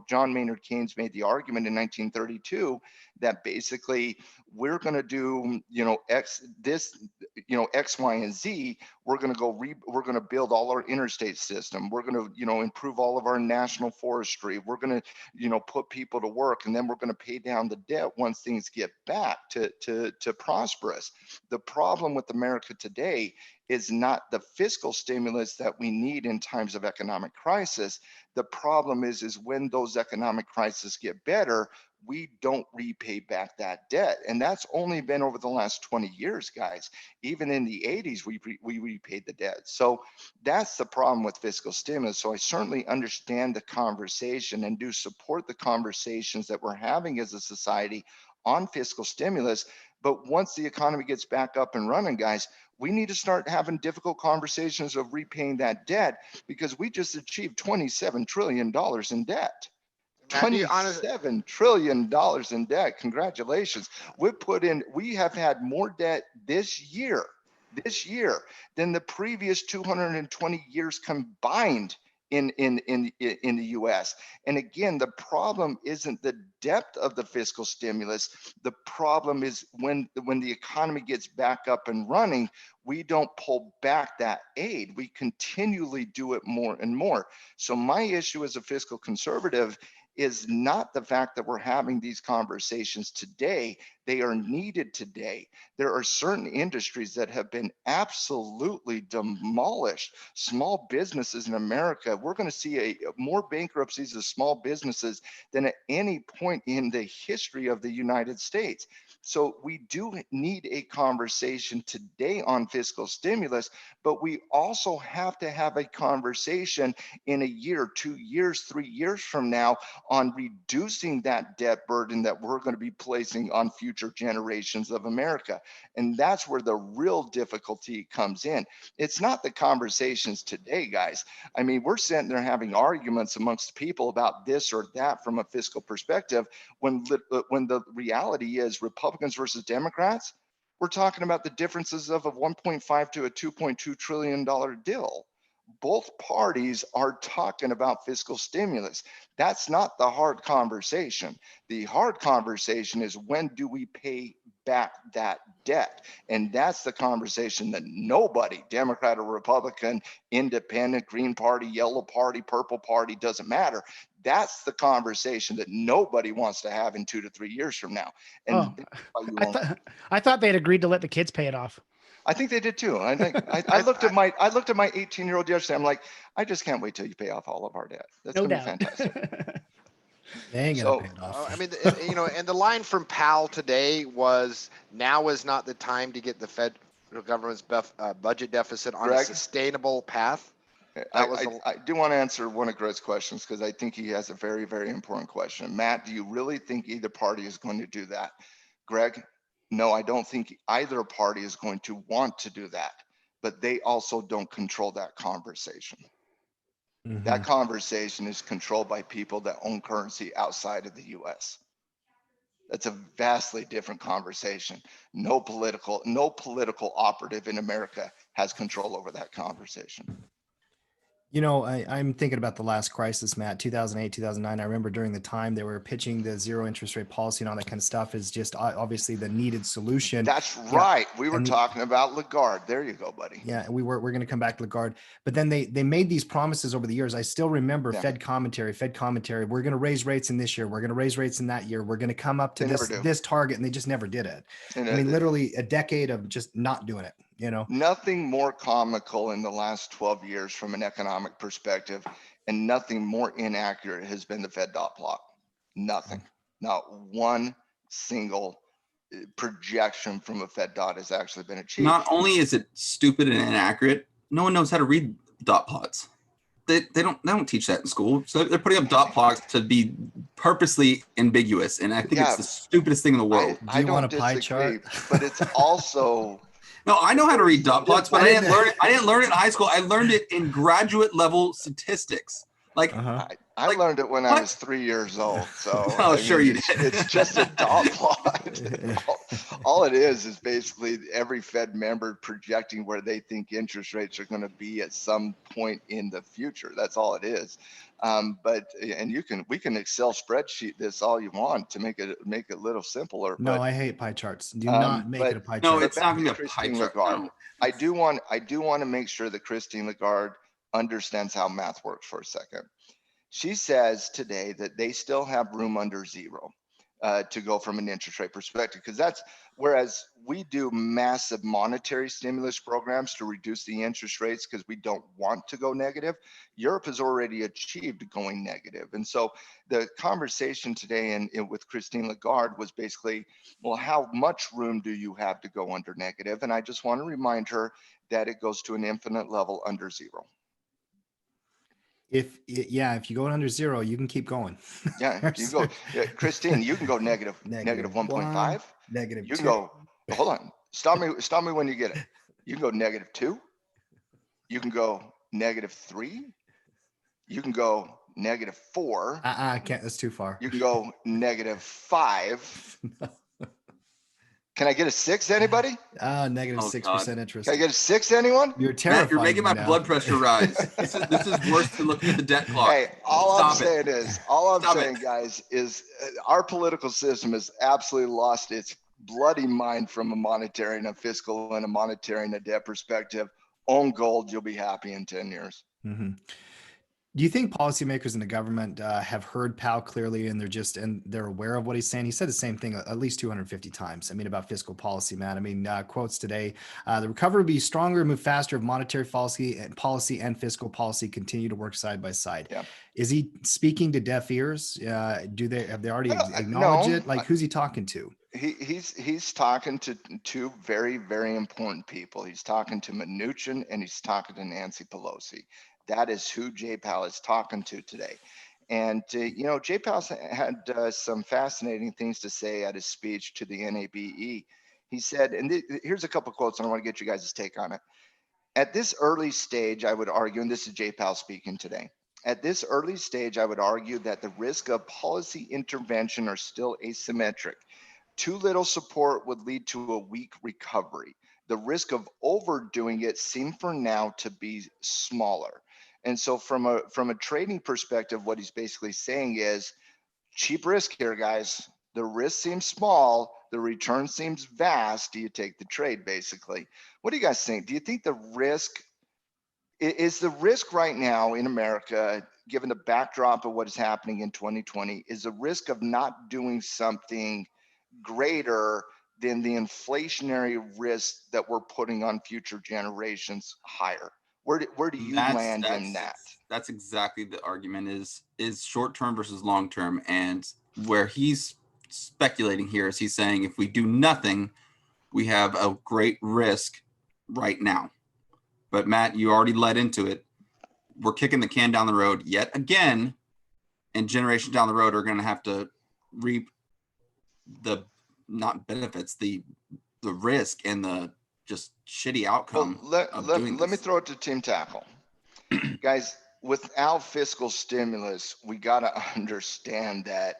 John Maynard Keynes made the argument in 1932 that basically we're going to do, X, Y, and Z. We're going to build all our interstate system. We're going to, improve all of our national forestry. We're going to, put people to work, and then we're going to pay down the debt once things get back to prosperous. The problem with America today is not the fiscal stimulus that we need in times of economic crisis. The problem is when those economic crises get better, we don't repay back that debt. And that's only been over the last 20 years, guys. Even in the 80s, we repaid the debt. So that's the problem with fiscal stimulus. So I certainly understand the conversation and do support the conversations that we're having as a society on fiscal stimulus. But once the economy gets back up and running, guys, we need to start having difficult conversations of repaying that debt, because we just achieved $27 trillion in debt. Matt, do you honestly, $27 trillion in debt. Congratulations. We have had more debt this year than the previous 220 years combined in the US. And again, the problem isn't the depth of the fiscal stimulus. The problem is when the economy gets back up and running, we don't pull back that aid. We continually do it more and more. So my issue as a fiscal conservative is not the fact that we're having these conversations today. They are needed today. There are certain industries that have been absolutely demolished. Small businesses in America, we're going to see more bankruptcies of small businesses than at any point in the history of the United States. So we do need a conversation today on fiscal stimulus, but we also have to have a conversation in a year, 2 years, 3 years from now on reducing that debt burden that we're going to be placing on future generations of America. And that's where the real difficulty comes in. It's not the conversations today, guys. I mean, we're sitting there having arguments amongst people about this or that from a fiscal perspective, when the reality is Republicans versus Democrats, we're talking about the differences of a 1.5 to a $2.2 trillion deal. Both parties are talking about fiscal stimulus. That's not the hard conversation. The hard conversation is, when do we pay back that debt? And that's the conversation that nobody, Democrat or Republican, independent, Green Party, Yellow Party, Purple Party, doesn't matter. That's the conversation that nobody wants to have in 2 to 3 years from now. And I thought they'd agreed to let the kids pay it off. I think they did too. I think I looked at my 18-year-old yesterday. I'm like, I just can't wait till you pay off all of our debt. That's No gonna be doubt. fantastic. They ain't So, gonna pay it off. I mean, and the line from Powell today was, now is not the time to get the federal government's budget deficit on a Greg? sustainable path. I do want to answer one of Greg's questions because I think he has a very, very important question. Matt, do you really think either party is going to do that? Greg, no, I don't think either party is going to want to do that, but they also don't control that conversation. That conversation is controlled by people that own currency outside of the US. That's a vastly different conversation. No political operative in America has control over that conversation. You know, I'm thinking about the last crisis, Matt, 2008, 2009. I remember during the time they were pitching the zero interest rate policy and all that kind of stuff is just obviously the needed solution. That's right. We were talking about Lagarde. There you go, buddy. Yeah, we're going to come back to Lagarde. But then they made these promises over the years. I still remember Fed commentary. We're going to raise rates in this year. We're going to raise rates in that year. We're going to come up to this target. And they just never did it. And I mean, literally a decade of just not doing it. You know, nothing more comical in the last 12 years from an economic perspective, and nothing more inaccurate has been the Fed dot plot. Nothing, not one single projection from a Fed dot has actually been achieved. Not only is it stupid and inaccurate, no one knows how to read dot plots. They don't teach that in school. So they're putting up dot plots to be purposely ambiguous, and I think it's the stupidest thing in the world. Do you want a pie chart? But it's also no, I know how to read dot plots, but I didn't learn it in high school. I learned it in graduate level statistics. Like I learned it when I was 3 years old. So sure you did. It's just a dot plot. All it is basically every Fed member projecting where they think interest rates are going to be at some point in the future. That's all it is. We can Excel spreadsheet this all you want to make it a little simpler. No, I hate pie charts. Do not make it a pie chart. No, it's not going to be a pie chart. No. I do want to make sure that Christine Lagarde understands how math works for a second. She says today that they still have room under zero to go from an interest rate perspective, because that's whereas we do massive monetary stimulus programs to reduce the interest rates because we don't want to go negative. Europe has already achieved going negative. And so the conversation today with Christine Lagarde was basically, well, how much room do you have to go under negative? And I just want to remind her that it goes to an infinite level under zero. If you go under zero, you can keep going. Yeah, you go, Christine. You can go negative 1.5. Negative. You can go. Hold on. Stop me when you get it. You can go -2. You can go -3. You can go -4. I can't. That's too far. You can go -5. Can I get a 6, anybody? Negative 6% interest. Can I get a 6, anyone? You're terrified. Matt, you're making my blood pressure rise. This is worse than looking at the debt clock. Hey, all I'm saying, guys, is our political system has absolutely lost its bloody mind from a monetary and a fiscal and a monetary and a debt perspective. Own gold, you'll be happy in 10 years. Mm-hmm. Do you think policymakers in the government have heard Powell clearly and they're aware of what he's saying? He said the same thing at least 250 times. I mean, about fiscal policy, Matt. I mean, quotes today, the recovery will be stronger, move faster if monetary policy and fiscal policy continue to work side by side. Yeah. Is he speaking to deaf ears? Have they already acknowledged it? Like, who's he talking to? He's talking to two very, very important people. He's talking to Mnuchin and he's talking to Nancy Pelosi. That is who Jay Powell is talking to today. And, Jay Powell had some fascinating things to say at his speech to the NABE. He said, and here's a couple of quotes, and I want to get you guys' take on it. At this early stage, I would argue, and this is Jay Powell speaking today, at this early stage, I would argue that the risk of policy intervention are still asymmetric. Too little support would lead to a weak recovery. The risk of overdoing it seems for now to be smaller. And so from a trading perspective, what he's basically saying is cheap risk here, guys. The risk seems small. The return seems vast. Do you take the trade, basically? What do you guys think? Do you think the risk is the risk right now in America, given the backdrop of what is happening in 2020, is the risk of not doing something greater than the inflationary risk that we're putting on future generations higher? Where do you land in that? That's exactly the argument, is short term versus long term. And where he's speculating here is he's saying if we do nothing, we have a great risk right now. But Matt, you already led into it. We're kicking the can down the road yet again, and generations down the road are going to have to reap the not benefits, the risk and the just shitty outcome. Well, let me this. throw it to Team Tackle. Guys, without fiscal stimulus, we got to understand that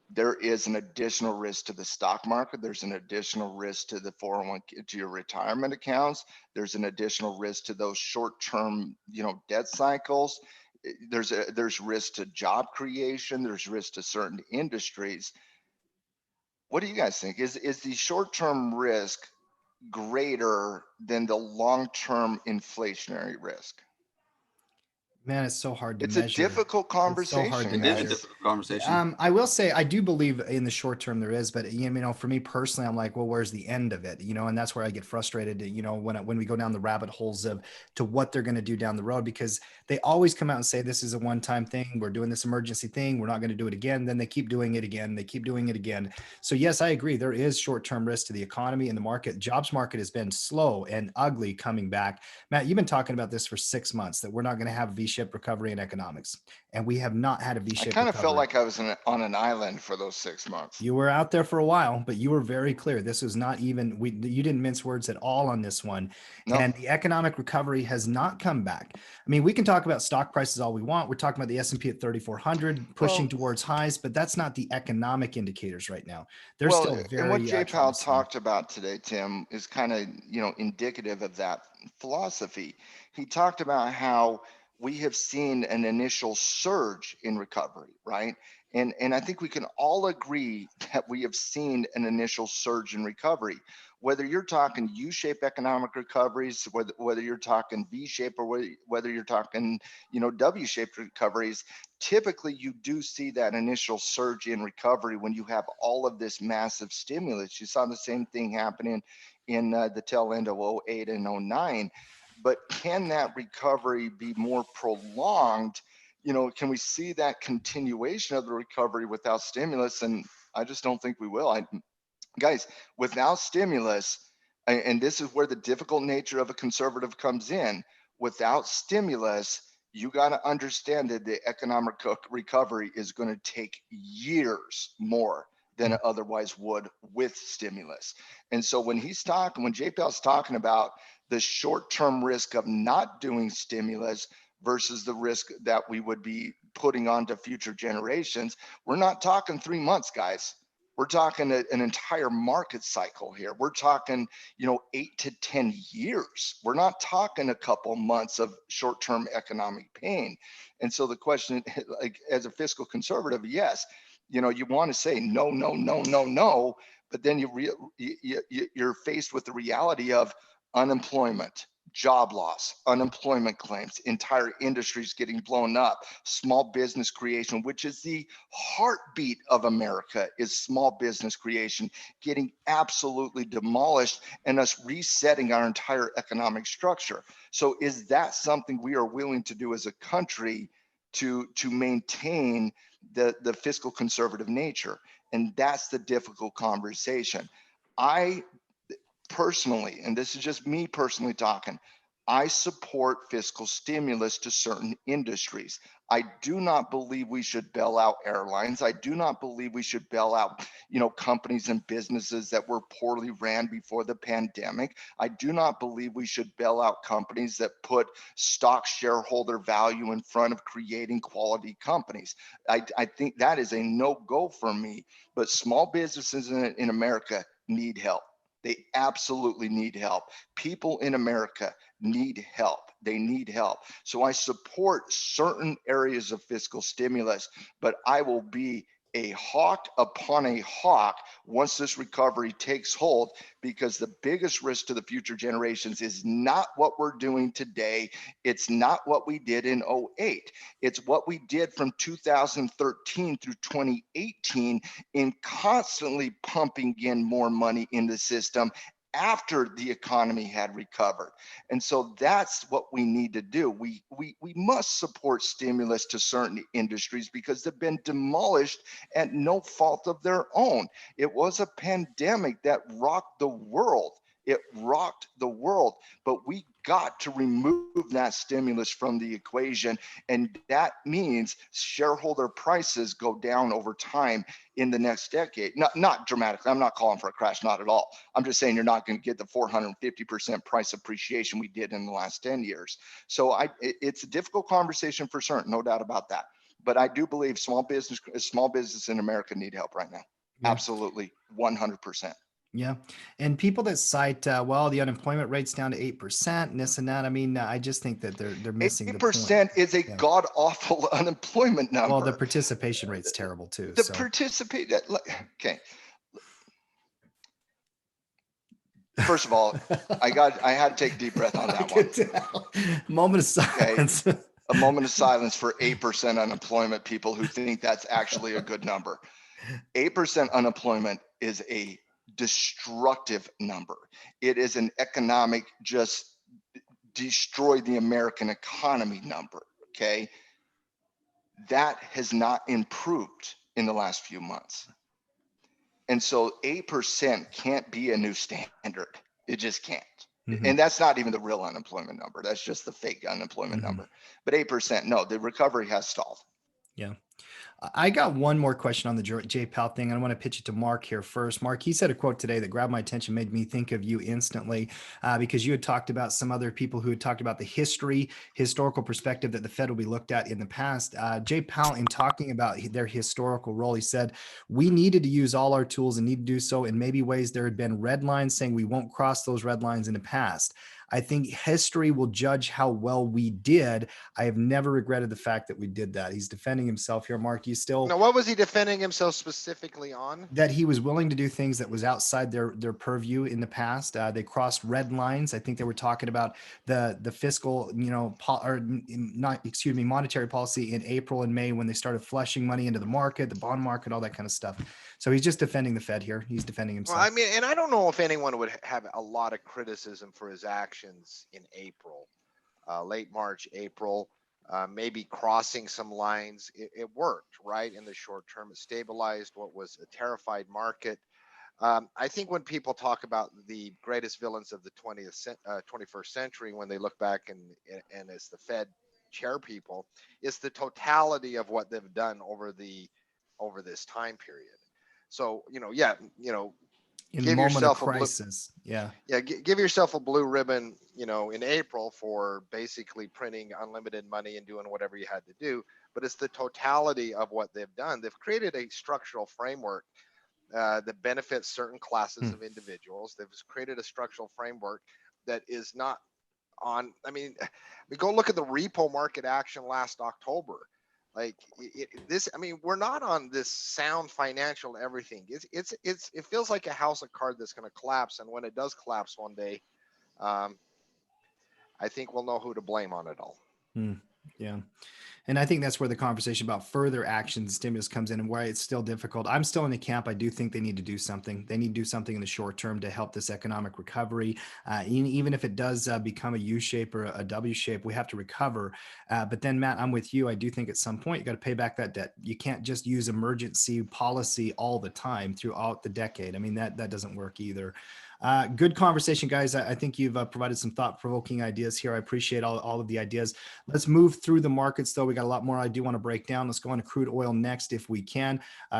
there is an additional risk to the stock market. There's an additional risk to the 401, to your retirement accounts. There's an additional risk to those short-term, debt cycles. There's risk to job creation. There's risk to certain industries. What do you guys think? Is the short-term risk greater than the long-term inflationary risk? Man, it's so hard to It's measure. a difficult conversation, It's so hard to It guys. is a difficult conversation. I will say I do believe in the short term there is, but for me personally, I'm like, well, where's the end of it? And that's where I get frustrated. When we go down the rabbit holes of to what they're going to do down the road, because they always come out and say this is a one-time thing. We're doing this emergency thing. We're not going to do it again. Then they keep doing it again. They keep doing it again. So yes, I agree. There is short-term risk to the economy and the market. Jobs market has been slow and ugly coming back. Matt, you've been talking about this for 6 months that we're not going to have a V-shaped recovery in economics, and we have not had a I V-shaped kind recovery. of felt like I was on an island for those 6 months. You were out there for a while, but you were very clear. This was not even, you didn't mince words at all on this one. No. And the economic recovery has not come back. I mean, we can talk about stock prices all we want. We're talking about the S&P at 3,400 pushing towards highs, but that's not the economic indicators right now. They're still very and what Jay Powell troublesome. talked about today, Tim, is kind of, indicative of that philosophy. He talked about how we have seen an initial surge in recovery, right? And I think we can all agree that we have seen an initial surge in recovery. Whether you're talking U-shaped economic recoveries, whether you're talking V-shape, or whether you're talking, W-shaped recoveries, typically you do see that initial surge in recovery when you have all of this massive stimulus. You saw the same thing happening in the tail end of 08 and 09. But can that recovery be more prolonged? Can we see that continuation of the recovery without stimulus? And I just don't think we will. Guys, without stimulus, and this is where the difficult nature of a conservative comes in, without stimulus, you got to understand that the economic recovery is going to take years more than it otherwise would with stimulus. And so when Jay Powell's talking about the short-term risk of not doing stimulus versus the risk that we would be putting on to future generations, we're not talking 3 months, guys. We're talking an entire market cycle here. We're talking, 8 to 10 years. We're not talking a couple months of short-term economic pain. And so the question, like as a fiscal conservative, yes, you want to say no, no, no, no, no, but then you're faced with the reality of unemployment, job loss, unemployment claims, entire industries getting blown up, small business creation, which is the heartbeat of America, is small business creation getting absolutely demolished, and us resetting our entire economic structure. So is that something we are willing to do as a country to maintain the fiscal conservative nature? And that's the difficult conversation. I personally, and this is just me personally talking, I support fiscal stimulus to certain industries. I do not believe we should bail out airlines. I do not believe we should bail out, companies and businesses that were poorly ran before the pandemic. I do not believe we should bail out companies that put stock shareholder value in front of creating quality companies. I think that is a no-go for me. But small businesses in America need help. They absolutely need help. People in America need help. They need help. So I support certain areas of fiscal stimulus, but I will be a hawk upon a hawk once this recovery takes hold, because the biggest risk to the future generations is not what we're doing today. It's not what we did in '08. It's what we did from 2013 through 2018 in constantly pumping in more money in the system after the economy had recovered. And so that's what we need to do. We must support stimulus to certain industries because they've been demolished at no fault of their own. It was a pandemic that rocked the world. It rocked the world, but we got to remove that stimulus from the equation. And that means shareholder prices go down over time in the next decade. Not dramatically. I'm not calling for a crash, not at all. I'm just saying you're not going to get the 450% price appreciation we did in the last 10 years. So it's a difficult conversation for certain, no doubt about that. But I do believe small business in America need help right now. Yeah. Absolutely, 100%. Yeah. And people that cite, well, the unemployment rate's down to 8% and this and that. I mean, I just think that they're missing the point. 8% is a god awful unemployment number. Well, the participation rate's terrible too. Okay. First of all, I had to take a deep breath on that one. Moment of silence. Okay. A moment of silence for 8% unemployment people who think that's actually a good number. 8% unemployment is a destructive number. It is an economic just destroy the American economy number. Okay. That has not improved in the last few months. And so 8% can't be a new standard. It just can't. Mm-hmm. And that's not even the real unemployment number. That's just the fake unemployment number. But 8%, no, the recovery has stalled. Yeah. I got one more question on the J Powell thing. I want to pitch it to Mark here first. Mark, he said a quote today that grabbed my attention, made me think of you instantly, because you had talked about some other people who had talked about the historical perspective that the Fed will be looked at in the past. J Powell, in talking about their historical role, he said, we needed to use all our tools and need to do so in maybe ways there had been red lines saying we won't cross those red lines in the past. I think history will judge how well we did. I have never regretted the fact that we did that. He's defending himself here. Mark, you still... Now, what was he defending himself specifically on? That he was willing to do things that was outside their purview in the past. They crossed red lines. I think they were talking about the fiscal, monetary policy in April and May when they started flushing money into the market, the bond market, all that kind of stuff. So he's just defending the Fed here. He's defending himself. Well, I mean, and I don't know if anyone would have a lot of criticism for his actions in April, late March, April, maybe crossing some lines. It worked, right? In the short term, it stabilized what was a terrified market. I think when people talk about the greatest villains of the 21st century, when they look back and as the Fed chair people, it's the totality of what they've done over this time period. So, in the moment of crisis, give yourself a blue ribbon, in April for basically printing unlimited money and doing whatever you had to do. But it's the totality of what they've done. They've created a structural framework that benefits certain classes of individuals. They've created a structural framework that is not on. I mean, we go look at the repo market action last October. Like we're not on this sound financial everything. It feels like a house of cards that's going to collapse. And when it does collapse one day, I think we'll know who to blame on it all. Yeah. And I think that's where the conversation about further action stimulus comes in and why it's still difficult. I'm still in the camp. I do think they need to do something. They need to do something in the short term to help this economic recovery. Even if it does become a U shape or a W shape, we have to recover. But then, Matt, I'm with you. I do think at some point you got to pay back that debt. You can't just use emergency policy all the time throughout the decade. I mean, that doesn't work either. Good conversation, guys. I think you've provided some thought-provoking ideas here. I appreciate all of the ideas. Let's move through the markets, though. We got a lot more I do want to break down. Let's go on to crude oil next if we can.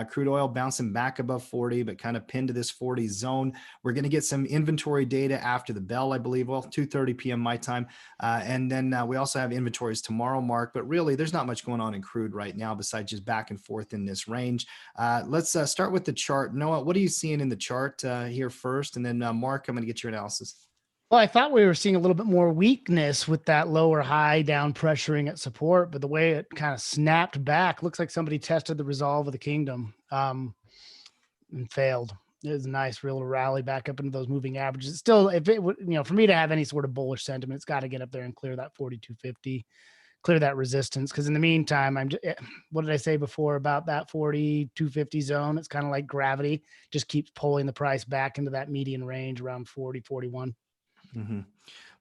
Crude oil bouncing back above 40, but kind of pinned to this 40 zone. We're going to get some inventory data after the bell, I believe, 2:30 p.m. my time. And then we also have inventories tomorrow, Mark. But really, there's not much going on in crude right now besides just back and forth in this range. Let's start with the chart. Noah, what are you seeing in the chart here first? And then Mark, I'm going to get your analysis. Well, I thought we were seeing a little bit more weakness with that lower high down pressuring at support, but the way it kind of snapped back looks like somebody tested the resolve of the kingdom and failed. It was a nice real rally back up into those moving averages. Still, if it would, for me to have any sort of bullish sentiment, it's got to get up there and clear that 4250, clear that resistance. Because in the meantime, what did I say before about that 4250 zone? It's kind of like gravity, just keeps pulling the price back into that median range around 40, 41. Mm-hmm.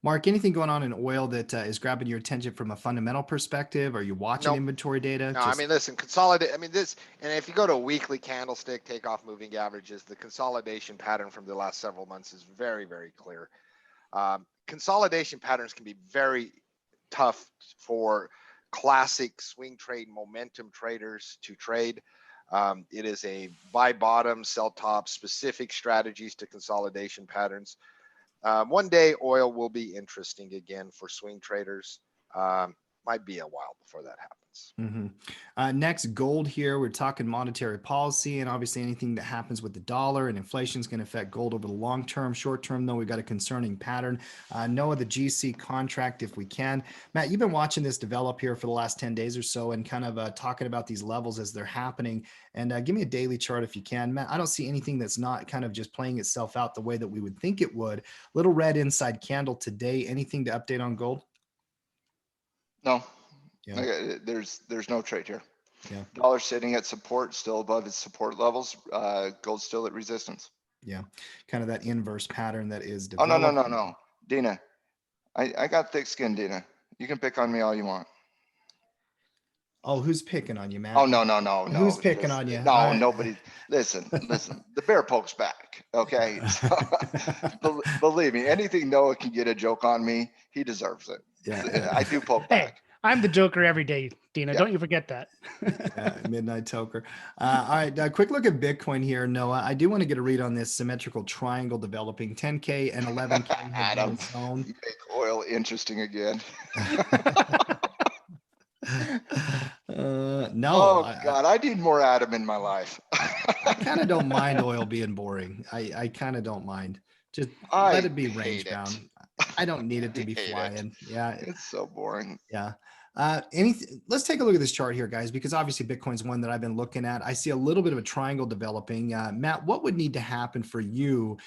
Mark, anything going on in oil that is grabbing your attention from a fundamental perspective? Are you watching Nope. inventory data? No, I mean, listen, consolidate. I mean, this, and if you go to a weekly candlestick, take off moving averages, the consolidation pattern from the last several months is very, very clear. Consolidation patterns can be very tough for classic swing trade momentum traders to trade. It is a buy bottom, sell top specific strategies to consolidation patterns. One day oil will be interesting again for swing traders. Might be a while before that happens. Mm-hmm. Next, gold here. We're talking monetary policy, and obviously anything that happens with the dollar and inflation is going to affect gold over the long term. Short term, though, we've got a concerning pattern. Noah, the GC contract, if we can. Matt, you've been watching this develop here for the last 10 days or so and kind of talking about these levels as they're happening. And give me a daily chart if you can. Matt, I don't see anything that's not kind of just playing itself out the way that we would think it would. Little red inside candle today. Anything to update on gold? No. Yeah. There's no trade here. Yeah. Dollar sitting at support, still above its support levels. Gold still at resistance. Yeah, kind of that inverse pattern that is Oh, developing. no. Dina, I got thick skin, Dina. You can pick on me all you want. Oh, who's picking on you, Matt? Oh, no. Who's picking on you? No, nobody. Listen. The bear pokes back. Okay. So, believe me, anything Noah can get a joke on me, he deserves it. Yeah. I do poke Hey, back. I'm the joker every day, Dina. Yeah. Don't you forget that. Midnight toker. All right, a quick look at Bitcoin here, Noah. I do want to get a read on this symmetrical triangle developing. 10K and 11K have Adam, been zone. make oil interesting again. No. Oh God, I need more Adam in my life. I kind of don't mind oil being boring. I kind of don't mind. Just let it be range bound. I don't need it to be flying. Yeah. It's so boring. Yeah. Let's take a look at this chart here, guys, because obviously Bitcoin's one that I've been looking at. I see a little bit of a triangle developing. Matt, what would need to happen for you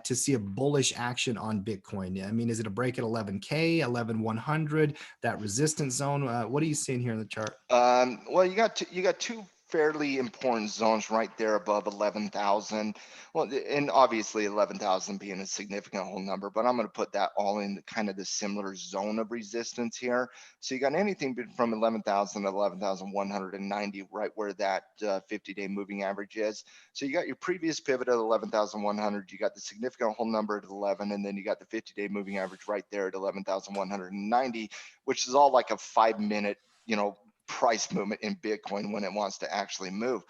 to see a bullish action on Bitcoin? I mean, is it a break at 11K, 11,100, that resistance zone? What are you seeing here in the chart? Well, you got two fairly important zones right there above 11,000. Well, and obviously 11,000 being a significant whole number, but I'm going to put that all in kind of the similar zone of resistance here. So you got anything from 11,000 to 11,190, right where that 50-day moving average is. So you got your previous pivot at 11,100, you got the significant whole number at 11, and then you got the 50-day moving average right there at 11,190, which is all like a 5-minute, price movement in Bitcoin when it wants to actually move.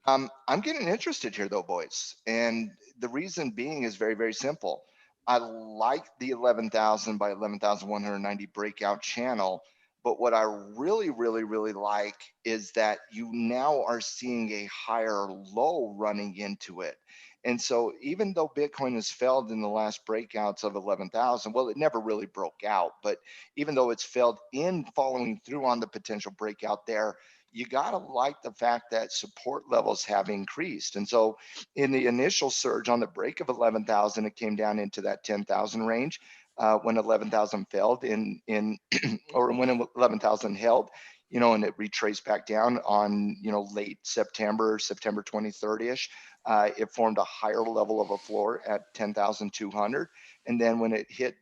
I'm getting interested here though, boys. And the reason being is very, very simple. I like the 11,000 by 11,190 breakout channel. But what I really, really, really like is that you now are seeing a higher low running into it. And so even though Bitcoin has failed in the last breakouts of 11,000, well, it never really broke out, but even though it's failed in following through on the potential breakout there, you got to like the fact that support levels have increased. And so in the initial surge on the break of 11,000, it came down into that 10,000 range. When 11,000 failed or when 11,000 held, and it retraced back down on, late September 23rd-ish. It formed a higher level of a floor at 10,200. And then when it hit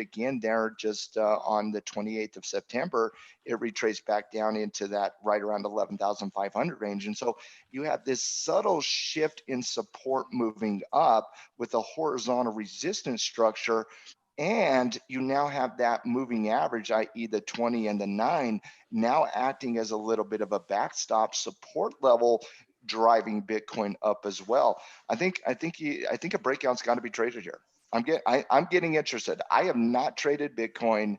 again there just on the 28th of September, it retraced back down into that right around 11,500 range. And so you have this subtle shift in support moving up with a horizontal resistance structure. And you now have that moving average, i.e. the 20 and the 9, now acting as a little bit of a backstop support level, driving Bitcoin up as well. I think a breakout's got to be traded here. I'm getting interested. I have not traded Bitcoin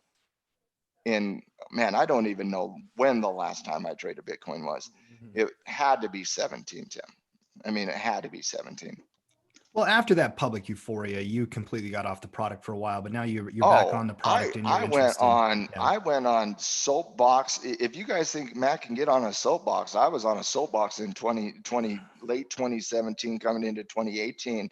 in, man, I don't even know when the last time I traded Bitcoin was. It had to be 17, Tim. I mean, it had to be 17. Well, after that public euphoria, you completely got off the product for a while, but now you're back on the product and you're I went interested. on Yeah. I went on soapbox. If you guys think Matt can get on a soapbox, I was on a soapbox in 2020, late 2017, coming into 2018.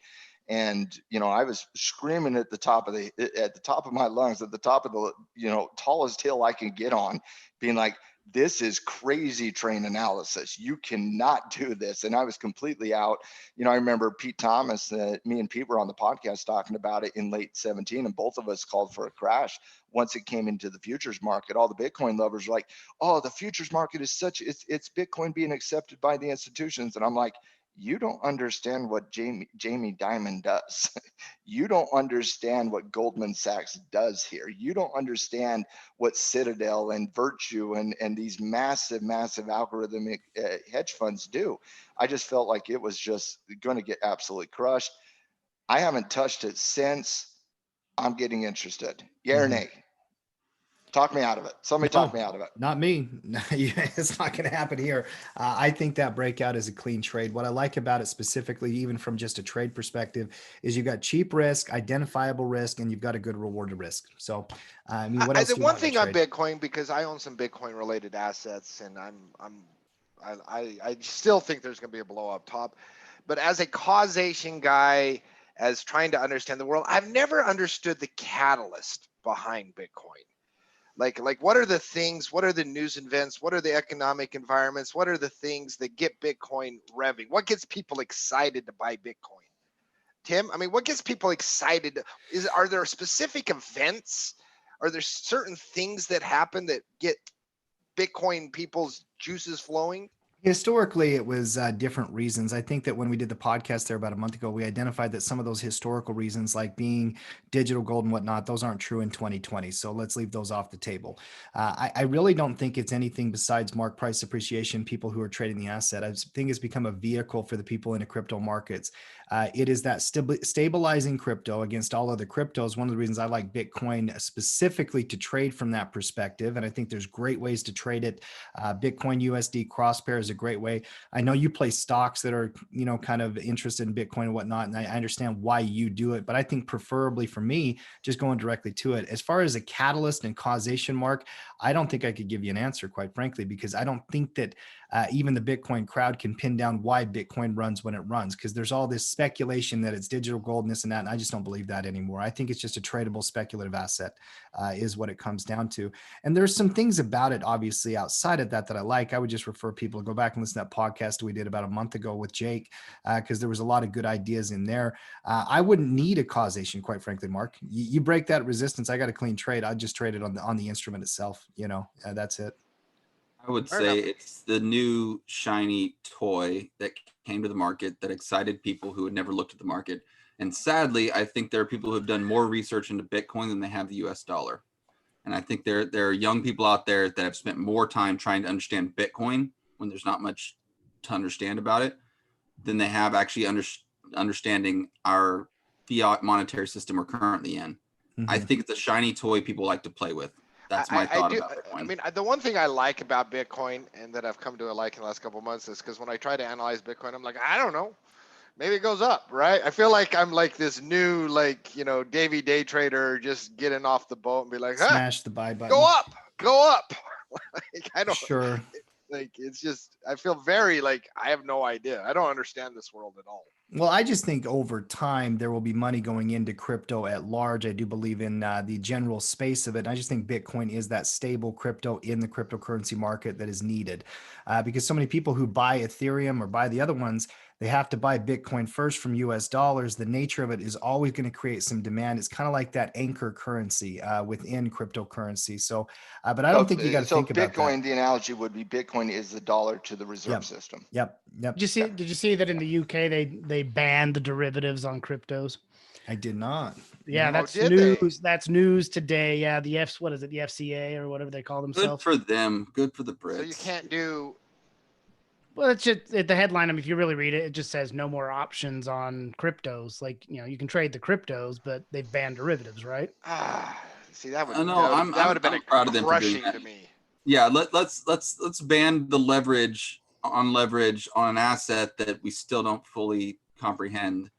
And I was screaming at the top of my lungs, at the top of the tallest hill I can get on, being like, this is crazy train analysis. You cannot do this. And I was completely out. I remember Pete Thomas, me and Pete were on the podcast talking about it in late 17, and both of us called for a crash once it came into the futures market. All the Bitcoin lovers were like, oh, the futures market is it's Bitcoin being accepted by the institutions. And I'm like, you don't understand what Jamie Dimon does. You don't understand what Goldman Sachs does here. You don't understand what Citadel and Virtue and these massive algorithmic hedge funds do. I just felt like it was just going to get absolutely crushed. I haven't touched it since. I'm getting interested. Yeah or nay? Talk me out of it. Somebody talk me out of it. Not me. It's not going to happen here. I think that breakout is a clean trade. What I like about it specifically, even from just a trade perspective, is you've got cheap risk, identifiable risk, and you've got a good reward to risk. So, I mean, what else? The do you one want in a thing on trade? Bitcoin, because I own some Bitcoin related assets, and I still think there's going to be a blow up top. But as a causation guy, as trying to understand the world, I've never understood the catalyst behind Bitcoin. Like what are the things, what are the news events, what are the economic environments, what are the things that get Bitcoin revving? What gets people excited to buy Bitcoin? Tim, I mean, what gets people excited? Are there specific events? Are there certain things that happen that get Bitcoin people's juices flowing? Historically, it was different reasons. I think that when we did the podcast there about a month ago, we identified that some of those historical reasons, like being digital gold and whatnot, those aren't true in 2020. So let's leave those off the table. I really don't think it's anything besides mark price appreciation, people who are trading the asset. I think it's become a vehicle for the people in the crypto markets. It is that stabilizing crypto against all other cryptos. One of the reasons I like Bitcoin specifically to trade from that perspective. And I think there's great ways to trade it. Bitcoin USD crosspair is a great way. I know you play stocks that are, kind of interested in Bitcoin and whatnot, and I understand why you do it, but I think preferably for me, just going directly to it. As far as a catalyst and causation, Mark, I don't think I could give you an answer, quite frankly, because I don't think that even the Bitcoin crowd can pin down why Bitcoin runs when it runs, because there's all this speculation that it's digital gold and this and that, and I just don't believe that anymore. I think it's just a tradable speculative asset is what it comes down to. And there's some things about it, obviously, outside of that I like. I would just refer people to go back and listen to that podcast we did about a month ago with Jake, because there was a lot of good ideas in there. I wouldn't need a causation, quite frankly, Mark. You break that resistance, I got a clean trade. I'd just trade it on the instrument itself. That's it. I would say it's the new shiny toy that came to the market that excited people who had never looked at the market. And sadly, I think there are people who have done more research into Bitcoin than they have the US dollar. And I think there are young people out there that have spent more time trying to understand Bitcoin when there's not much to understand about it than they have actually understanding our fiat monetary system we're currently in. I think it's a shiny toy people like to play with. That's my thought about Bitcoin. I mean, the one thing I like about Bitcoin and that I've come to like in the last couple of months is because when I try to analyze Bitcoin, I'm like, I don't know. Maybe it goes up, right? I feel like I'm like this new, Davy day trader just getting off the boat and be like, smash the buy button. Go up. I don't. Sure. It's just, I feel very I have no idea. I don't understand this world at all. Well, I just think over time there will be money going into crypto at large. I do believe in the general space of it. I just think Bitcoin is that stable crypto in the cryptocurrency market that is needed, because so many people who buy Ethereum or buy the other ones, they have to buy Bitcoin first from US dollars. The nature of it is always going to create some demand. It's kind of like that anchor currency within cryptocurrency. So, but I don't think you got to think about Bitcoin, that. the analogy would be Bitcoin is the dollar to the reserve system. Yep. Did you see that in the UK they banned the derivatives on cryptos? I did not. Yeah, that's news. That's news today. Yeah, the FCA or whatever they call themselves. Good for them. Good for the Brits. So you can't do. Well, it's just the headline. I mean, if you really read it, it just says no more options on cryptos. You can trade the cryptos, but they've banned derivatives, right? See, that would. I'm that would have been proud of them for doing that. To me. Yeah, let's ban the leverage on an asset that we still don't fully comprehend.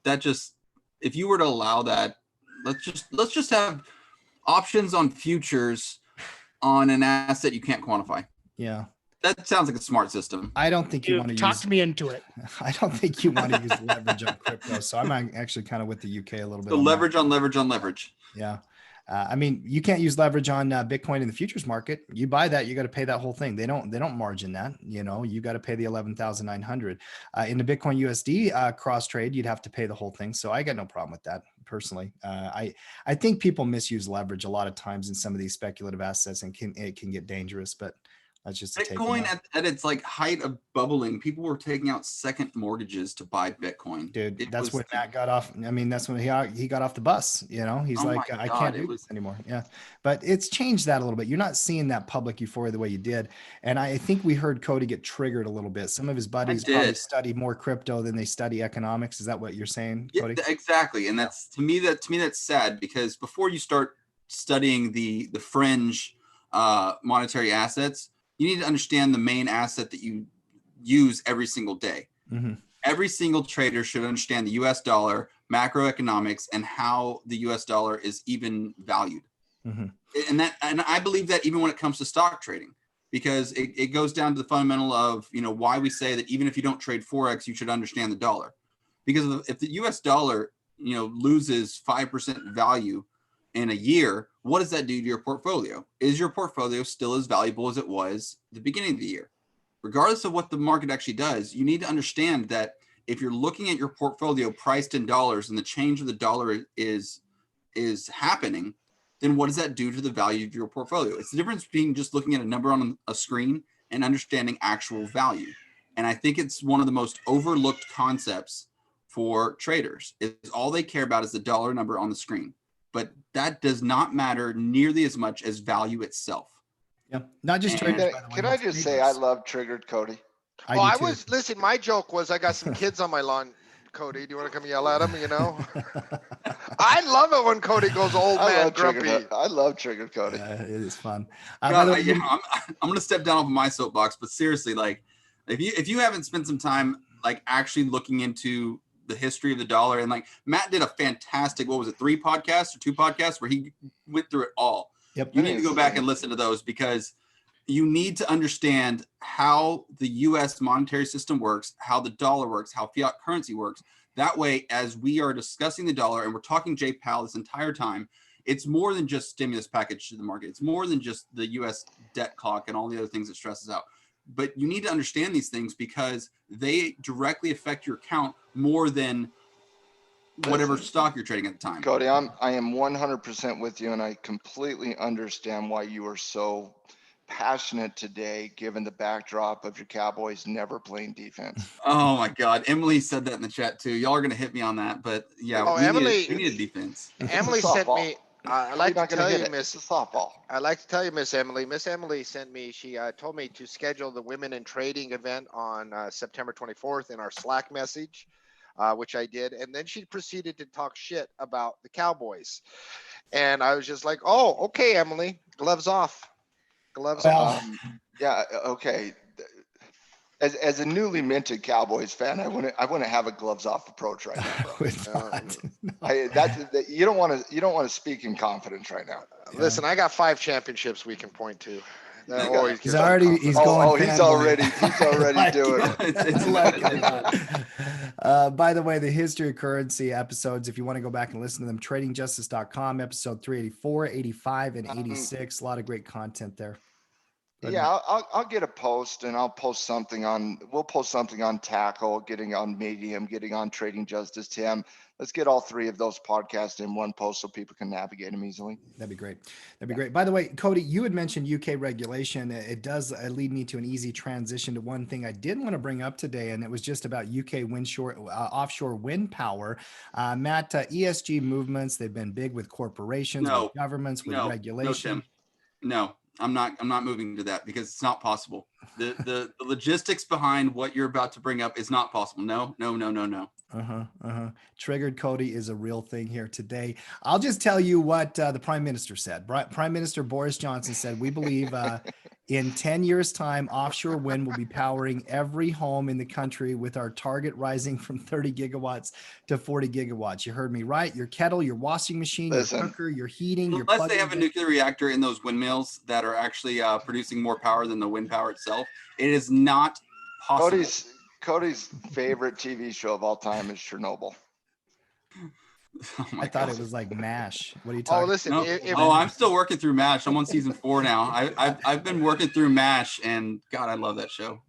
that just, if you were to allow that, let's just have options on futures on an asset you can't quantify. Yeah. That sounds like a smart system. I don't think you want to talk me into it. I don't think you want to use leverage on crypto. So I'm actually kind of with the UK a little bit. So leverage on leverage on leverage. Yeah. I mean, you can't use leverage on Bitcoin in the futures market. You buy that, you got to pay that whole thing. They don't margin that. You know, you got to pay the 11,900. In the Bitcoin USD cross trade, you'd have to pay the whole thing. So I got no problem with that personally. I think people misuse leverage a lot of times in some of these speculative assets, and it can get dangerous. But that's just Bitcoin at its like height of bubbling. People were taking out second mortgages to buy Bitcoin. Dude, that's when Matt got off. I mean, that's when he got off the bus. You know, he's like, I can't do this anymore. Yeah, but it's changed that a little bit. You're not seeing that public euphoria the way you did. And I think we heard Cody get triggered a little bit. Some of his buddies probably study more crypto than they study economics. Is that what you're saying, Cody? Yeah, exactly. And that's to me that's sad, because before you start studying the fringe monetary assets, you need to understand the main asset that you use every single day. Mm-hmm. Every single trader should understand the US dollar, macroeconomics, and how the US dollar is even valued. Mm-hmm. And I believe that even when it comes to stock trading, because it goes down to the fundamental of, you know, why we say that even if you don't trade Forex, you should understand the dollar. Because if the US dollar, you know, loses 5% value in a year, what does that do to your portfolio? Is your portfolio still as valuable as it was at the beginning of the year? Regardless of what the market actually does, you need to understand that if you're looking at your portfolio priced in dollars and the change of the dollar is happening, then what does that do to the value of your portfolio? It's the difference between just looking at a number on a screen and understanding actual value. And I think it's one of the most overlooked concepts for traders. Is all they care about is the dollar number on the screen. But that does not matter nearly as much as value itself. Yeah, not just traders. Can I just say I love triggered Cody? Listen, my joke was I got some kids on my lawn. Cody, do you want to come yell at them? You know, I love it when Cody goes old man grumpy. I love triggered Cody. It is fun. I'm going to step down off my soapbox, but seriously, like if you haven't spent some time like actually looking into the history of the dollar, and like Matt did a fantastic, what was it, 3 podcasts or 2 podcasts where he went through it all. Yep. You need to go back and listen to those, because you need to understand how the US monetary system works, how the dollar works, how fiat currency works. That way, as we are discussing the dollar and we're talking Jay Powell this entire time, it's more than just stimulus package to the market. It's more than just the US debt clock and all the other things it stresses out. But you need to understand these things because they directly affect your account more than whatever stock you're trading at the time. Cody, I am 100% with you, and I completely understand why you are so passionate today, given the backdrop of your Cowboys never playing defense. Oh my God, Emily said that in the chat too. Y'all are gonna hit me on that, but yeah, we need a defense. Emily sent me. I like to tell you, Miss softball. I like to tell you, Miss Emily. Miss Emily sent me. She told me to schedule the Women in Trading event on September 24th in our Slack message, which I did, and then she proceeded to talk shit about the Cowboys, and I was just like, "Oh, okay, Emily, gloves off, gloves off." Yeah, okay. As a newly minted Cowboys fan, I wouldn't have a gloves off approach right now. You don't want to speak in confidence right now. Listen, I got 5 championships we can point to. He's already doing it. By the way, the history of currency episodes, if you want to go back and listen to them, tradingjustice.com, episode 384, 85, and 86. A lot of great content there. Yeah, I'll get a post, and we'll post something on Tackle, getting on Medium, getting on Trading Justice. Tim, let's get all 3 of those podcasts in one post so people can navigate them easily. That'd be great. Great. By the way, Cody, you had mentioned UK regulation. It does lead me to an easy transition to one thing I did want to bring up today, and it was just about UK offshore wind power. Matt, ESG movements, they've been big with corporations, with governments, with regulation. No. I'm not moving to that because it's not possible. The logistics behind what you're about to bring up is not possible. No. Triggered Cody is a real thing here today. I'll just tell you what the Prime Minister said. Prime Minister Boris Johnson said, we believe In 10 years' time, offshore wind will be powering every home in the country, with our target rising from 30 gigawatts to 40 gigawatts. You heard me right. Your kettle, your washing machine, your Listen. cooker, your heating, your Unless they plug-in have a nuclear reactor in those windmills that are actually producing more power than the wind power itself, it is not possible. Cody's favorite TV show of all time is Chernobyl. Oh my I thought God. it was like MASH. What are you Oh, talking listen, No. if, Oh, I'm still working through MASH. I'm on season 4 now. I've been working through MASH, and God, I love that show.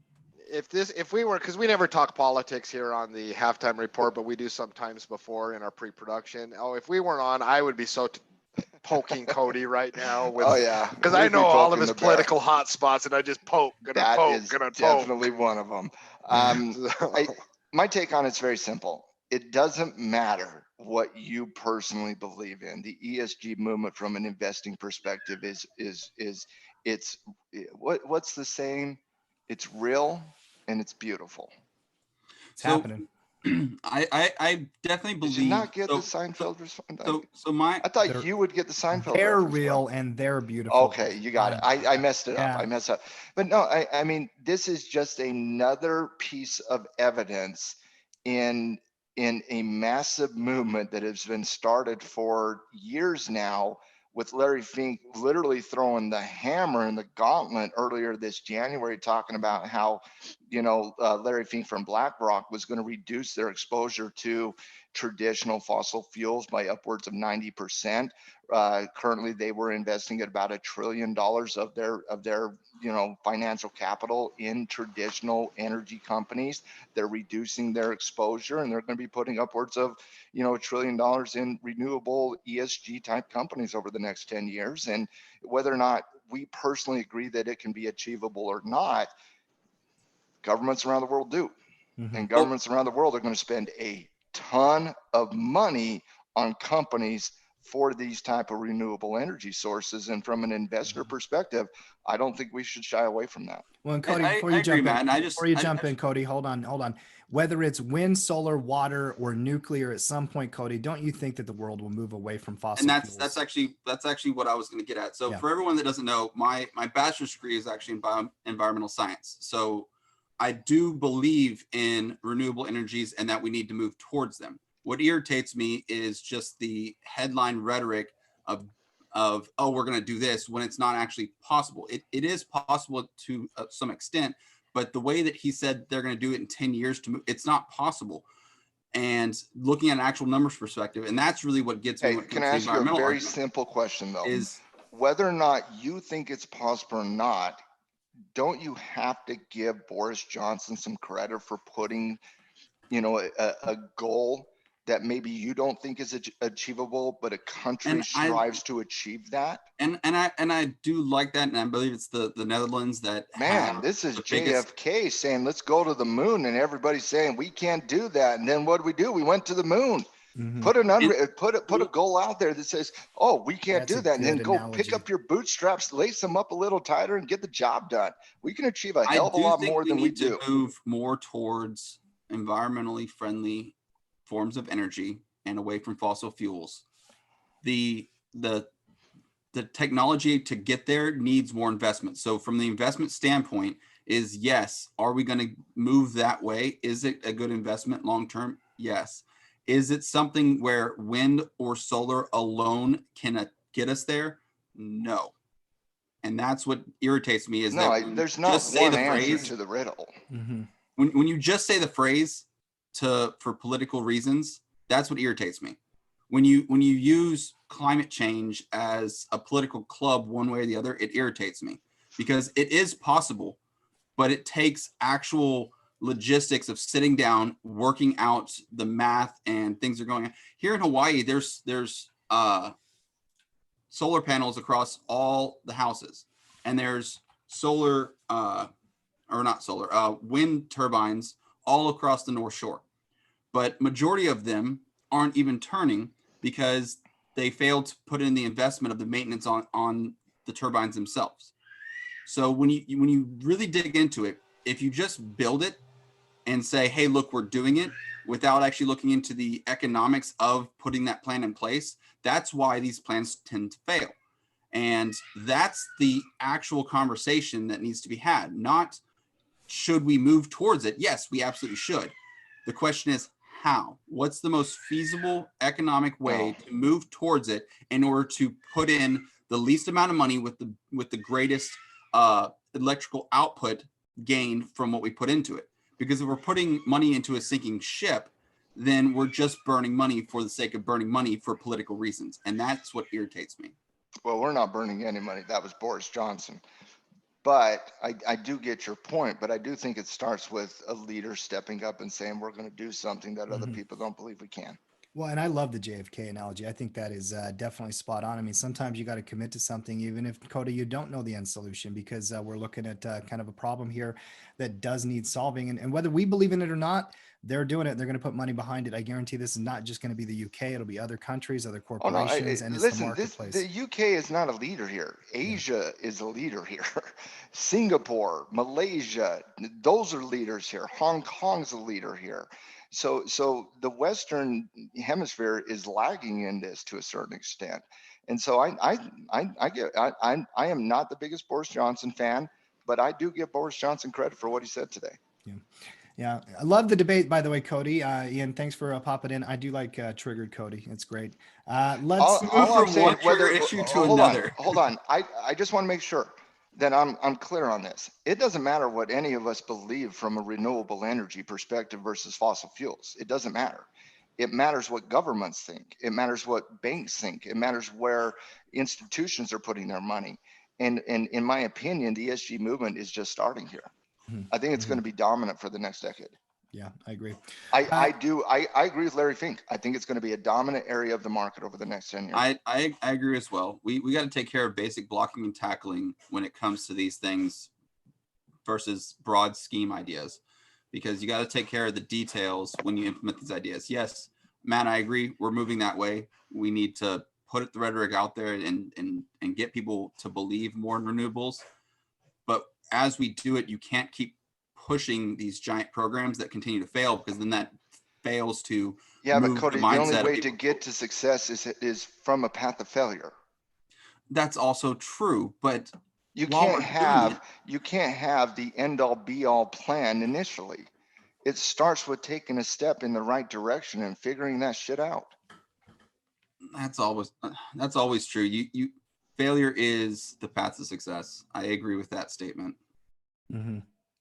if we were, because we never talk politics here on the halftime report, but we do sometimes before in our pre-production. Oh, if we weren't on, I would be so poking Cody right now with, Oh yeah, because we'd I be know all of poking his the bear. political hot spots, and I just poke, That is gonna definitely one of them. My take on it's very simple. It doesn't matter what you personally believe in. The ESG movement, from an investing perspective, it's what's the saying? It's real and it's beautiful. It's happening. I definitely believe. Did you not get the Seinfeld response? So I thought you would get the Seinfeld. They're reference, real bro. and they're beautiful. Okay, you got it. I messed it up. Yeah. I messed up. But no, I mean, this is just another piece of evidence in a massive movement that has been started for years now, with Larry Fink literally throwing the hammer in the gauntlet earlier this January, talking about how, Larry Fink from BlackRock was going to reduce their exposure to traditional fossil fuels by upwards of 90%. Currently, they were investing at about $1 trillion of their financial capital in traditional energy companies. They're reducing their exposure, and they're going to be putting upwards of $1 trillion in renewable ESG type companies over the next 10 years. And whether or not we personally agree that it can be achievable or not, governments around the world do. Mhm. And governments around the world are going to spend a ton of money on companies for these type of renewable energy sources. And from an investor perspective, I don't think we should shy away from that. Well, and Cody, I before you agree, jump in, Matt, and Cody, hold on. Whether it's wind, solar, water, or nuclear, at some point, Cody, don't you think that the world will move away from fossil and fuels? that's actually what I was going to get at. So Yeah. for everyone that doesn't know, my bachelor's degree is actually in environmental science. So I do believe in renewable energies and that we need to move towards them. What irritates me is just the headline rhetoric of oh, we're going to do this, when it's not actually possible. It is possible to some extent, but the way that he said they're going to do it in 10 years to move, it's not possible. And looking at an actual numbers perspective, and that's really what gets me. Hey, can I ask you a very simple question though? Is whether or not you think it's possible or not, don't you have to give Boris Johnson some credit for putting, a goal that maybe you don't think is achievable, but a country strives to achieve that? And I do like that, and I believe it's the Netherlands that. Man, this is JFK saying let's go to the moon, and everybody's saying we can't do that. And then what do? We went to the moon. Mhm. Put a goal out there that says, oh, we can't do that, and then go pick up your bootstraps, lace them up a little tighter, and get the job done. We can achieve a hell of a lot more than we do. Move more towards environmentally friendly forms of energy and away from fossil fuels. The technology to get there needs more investment. So from the investment standpoint is, yes, are we going to move that way? Is it a good investment long term? Yes. Is it something where wind or solar alone can get us there? No. And that's what irritates me is there's not one answer to the riddle. Mm-hmm. When you just say the phrase for political reasons, that's what irritates me. When you use climate change as a political club one way or the other, it irritates me, because it is possible, but it takes actual logistics of sitting down, working out the math, and things are going on. Here in Hawaii, there's solar panels across all the houses, and there's wind turbines all across the North Shore. But majority of them aren't even turning because they failed to put in the investment of the maintenance on the turbines themselves. So when you really dig into it, if you just build it and say, hey, look, we're doing it, without actually looking into the economics of putting that plan in place, that's why these plans tend to fail. And that's the actual conversation that needs to be had. Not should we move towards it? Yes, we absolutely should. The question is how? What's the most feasible economic way to move towards it in order to put in the least amount of money with the greatest electrical output gained from what we put into it? Because if we're putting money into a sinking ship, then we're just burning money for the sake of burning money for political reasons. And that's what irritates me. Well, we're not burning any money. That was Boris Johnson. But I do get your point, but I do think it starts with a leader stepping up and saying, we're going to do something that other people don't believe we can. Well, and I love the JFK analogy. I think that is definitely spot on. I mean, sometimes you got to commit to something, even if, Cody, you don't know the end solution, because we're looking at kind of a problem here that does need solving. And whether we believe in it or not, they're doing it. They're going to put money behind it. I guarantee this is not just going to be the UK. It'll be other countries, other corporations, and it's the marketplace. The UK is not a leader here. Asia is a leader here. Singapore, Malaysia, those are leaders here. Hong Kong's a leader here. So the Western Hemisphere is lagging in this to a certain extent. And so I am not the biggest Boris Johnson fan, but I do give Boris Johnson credit for what he said today. Yeah, I love the debate, by the way, Cody. Ian, thanks for popping in. I do like Triggered Cody. It's great. Let's move from one trigger issue to another. Hold on. I just want to make sure that I'm clear on this. It doesn't matter what any of us believe from a renewable energy perspective versus fossil fuels. It doesn't matter. It matters what governments think. It matters what banks think. It matters where institutions are putting their money. And in my opinion, the ESG movement is just starting here. I think it's going to be dominant for the next decade. Yeah, I agree. I agree with Larry Fink. I think it's going to be a dominant area of the market over the next 10 years. I agree as well. We got to take care of basic blocking and tackling when it comes to these things versus broad scheme ideas, because you got to take care of the details when you implement these ideas. Yes, Matt, I agree. We're moving that way. We need to put the rhetoric out there and get people to believe more in renewables. But as we do it, you can't keep pushing these giant programs that continue to fail, because then that fails to but Cody, the only way to get to success is from a path of failure. That's also true, but you can't have the end all be all plan initially. It starts with taking a step in the right direction and figuring that shit out. That's always true. You failure is the path to success. I agree with that statement.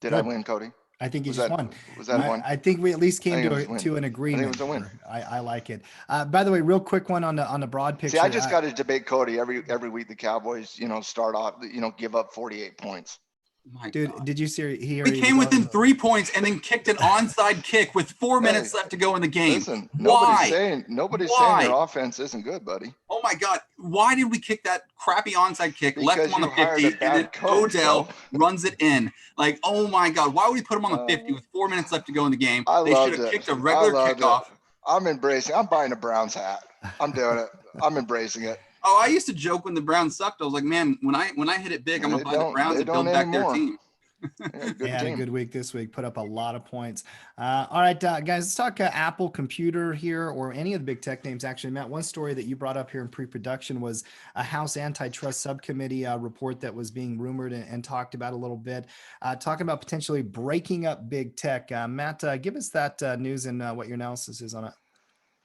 Did I win, Cody? I think you just won. Was that one? I think we at least came to an agreement. I think it was a win. I like it. By the way, real quick one on the broad picture. See, I just got to debate Cody every week. The Cowboys, start off, give up 48 points. Dude, did you see here? We came within 3 points and then kicked an onside kick with 4 minutes left to go in the game. Listen, nobody's saying their offense isn't good, buddy. Oh my God. Why did we kick that crappy onside kick, left him on the 50, and then Odell runs it in? Like, oh my God, why would we put him on the 50 with 4 minutes left to go in the game? They should have kicked a regular kickoff. I'm buying a Browns hat. I'm doing it. I'm embracing it. Oh, I used to joke when the Browns sucked. I was like, man, when I hit it big, I'm gonna buy the Browns and build back their team. They had a good week this week, put up a lot of points. All right, guys, let's talk Apple Computer here, or any of the big tech names. Actually, Matt, one story that you brought up here in pre-production was a House Antitrust Subcommittee report that was being rumored and talked about a little bit, talking about potentially breaking up big tech. Matt, give us that news and what your analysis is on it.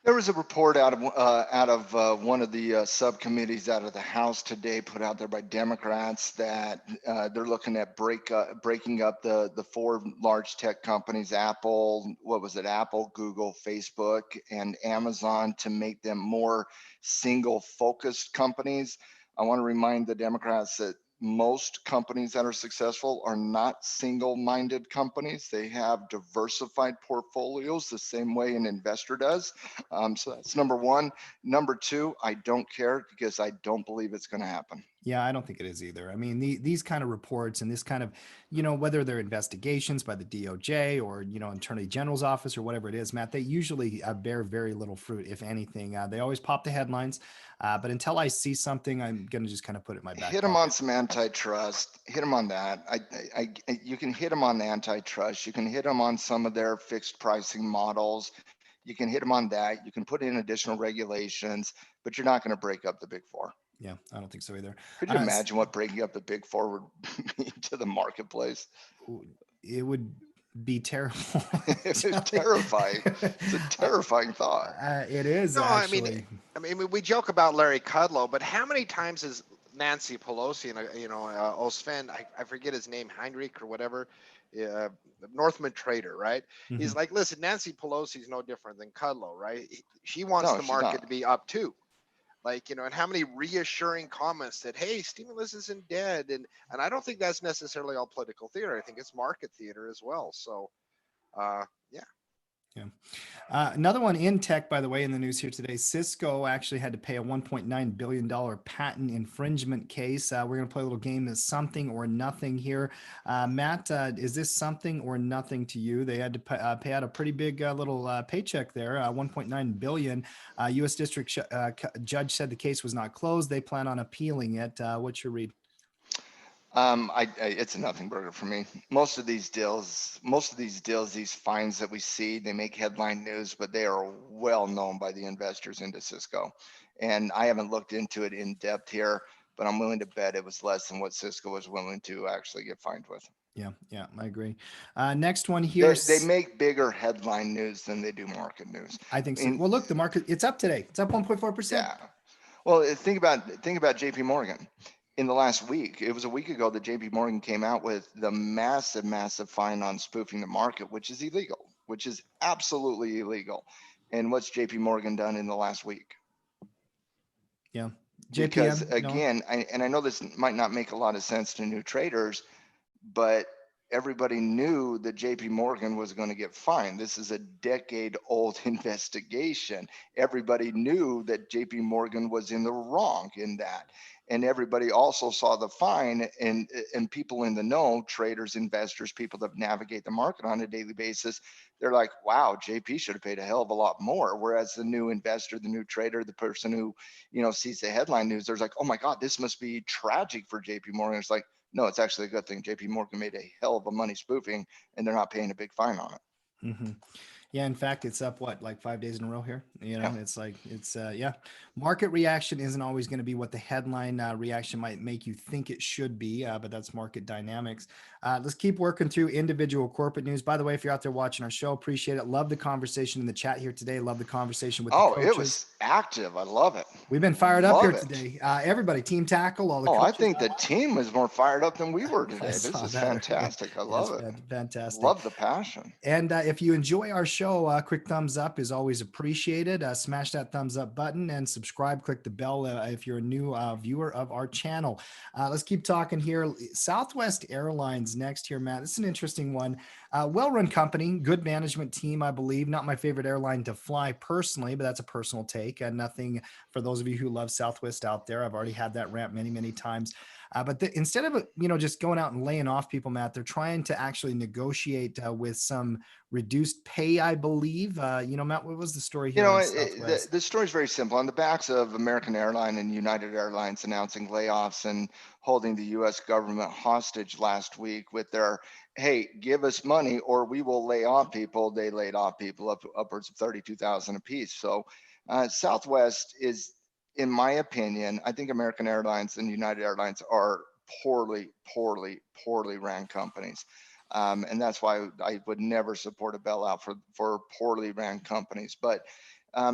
There was a report out of one of the subcommittees out of the House today, put out there by Democrats, that they're looking at breaking up the four large tech companies, Apple, Google, Facebook, and Amazon, to make them more single-focused companies. I want to remind the Democrats that most companies that are successful are not single-minded companies. They have diversified portfolios the same way an investor does. So that's number one. Number two, I don't care, because I don't believe it's going to happen. Yeah, I don't think it is either. I mean, these kind of reports and this kind of, whether they're investigations by the DOJ or, Attorney General's office or whatever it is, Matt, they usually bear very little fruit, if anything. They always pop the headlines. But until I see something, I'm going to just kind of put it in my back. Hit them on some antitrust. Hit them on that. You can hit them on the antitrust. You can hit them on some of their fixed pricing models. You can hit them on that. You can put in additional regulations, but you're not going to break up the big four. Yeah, I don't think so either. Could you imagine what breaking up the big forward mean to the marketplace? It would be terrible. It's terrifying. It's a terrifying thought. It is No, actually. I mean, we joke about Larry Kudlow, but how many times has Nancy Pelosi and Sven, I forget his name, Heinrich or whatever, Northman Trader, right? He's Mhm. like, listen, Nancy Pelosi is no different than Kudlow, right? She wants No, the she's market not. to be up too. Like, and how many reassuring comments that, hey, stimulus isn't dead. And I don't think that's necessarily all political theater. I think it's market theater as well. So, yeah. Yeah. Another one in tech, by the way, in the news here today, Cisco actually had to pay a $1.9 billion patent infringement case. We're going to play a little game of something or nothing here. Matt, is this something or nothing to you? They had to pay out a pretty big little paycheck there, 1.9 billion. U.S. District Judge said the case was not closed. They plan on appealing it. What's your read? It's a nothing burger for me. Most of these deals, these fines that we see, they make headline news, but they are well known by the investors into Cisco. And I haven't looked into it in depth here, but I'm willing to bet it was less than what Cisco was willing to actually get fined with. Yeah, I agree. Next one here. They make bigger headline news than they do market news. I think I so. mean, Well, look, the market, it's up today. It's up 1.4%. yeah. Well, think about JP Morgan. In the last week, it was a week ago that JP Morgan came out with the massive fine on spoofing the market, which is illegal, which is absolutely illegal. And what's JP Morgan done in the last week? Yeah. Because JPM, no. again, I know this might not make a lot of sense to new traders, but everybody knew that JP Morgan was going to get fined. This is a decade-old investigation. Everybody knew that JP Morgan was in the wrong in that. And everybody also saw the fine, and people in the know, traders, investors, people that navigate the market on a daily basis, they're like, wow, JP should have paid a hell of a lot more. Whereas the new investor, the new trader, the person who, sees the headline news, there's like, oh my God, this must be tragic for JP Morgan. It's like, no, it's actually a good thing. JP Morgan made a hell of a money spoofing, and they're not paying a big fine on it. Mm-hmm. Yeah, in fact, it's up like 5 days in a row here. Yeah. It's like yeah. Market reaction isn't always going to be what the headline reaction might make you think it should be, but that's market dynamics. Let's keep working through individual corporate news. By the way, if you're out there watching our show, appreciate it. Love the conversation in the chat here today. Love the conversation with the coaches. It was active. I love it. We've been fired up here Love it. today. Everybody, Team Tackle, all the I coaches. think the team was more fired up than we were today. This saw is that. fantastic. I love it. Fantastic. Love the passion. And if you enjoy our show, quick thumbs up is always appreciated. Smash that thumbs up button and subscribe. Click the bell if you're a new viewer of our channel. Let's keep talking here. Southwest Airlines next here, Matt. This is an interesting one. Well-run company, good management team, I believe. Not my favorite airline to fly personally, but that's a personal take. Nothing for those of you who love Southwest out there. I've already had that rant many times. But instead of just going out and laying off people, Matt, they're trying to actually negotiate with some reduced pay, I believe. Matt, what was the story here? The story is very simple. On the backs of American Airlines and United Airlines announcing layoffs and holding the U.S. government hostage last week with their, hey, give us money or we will lay off people. They laid off people upwards of 32,000 apiece. So Southwest is, in my opinion, I think American Airlines and United Airlines are poorly ran companies. And that's why I would never support a bailout for poorly ran companies. But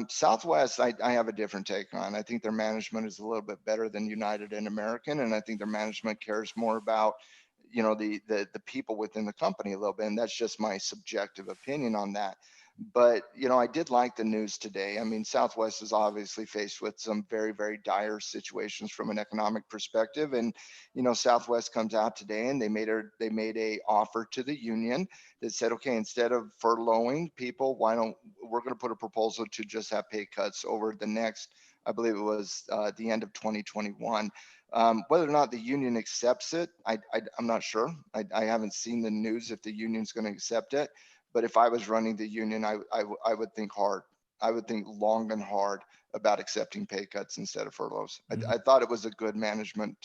Southwest, I have a different take on. I think their management is a little bit better than United and American, and I think their management cares more about the people within the company a little bit, and that's just my subjective opinion on that. But I did like the news today. I mean, Southwest is obviously faced with some very dire situations from an economic perspective, and Southwest comes out today and they made a offer to the union that said, okay, instead of furloughing people, we're going to put a proposal to just have pay cuts over the next, I believe it was the end of 2021. Whether or not the union accepts it, I'm not sure. I haven't seen the news if the union's going to accept it. But if I was running the union, I would think hard. I would think long and hard about accepting pay cuts instead of furloughs. I thought it was a good management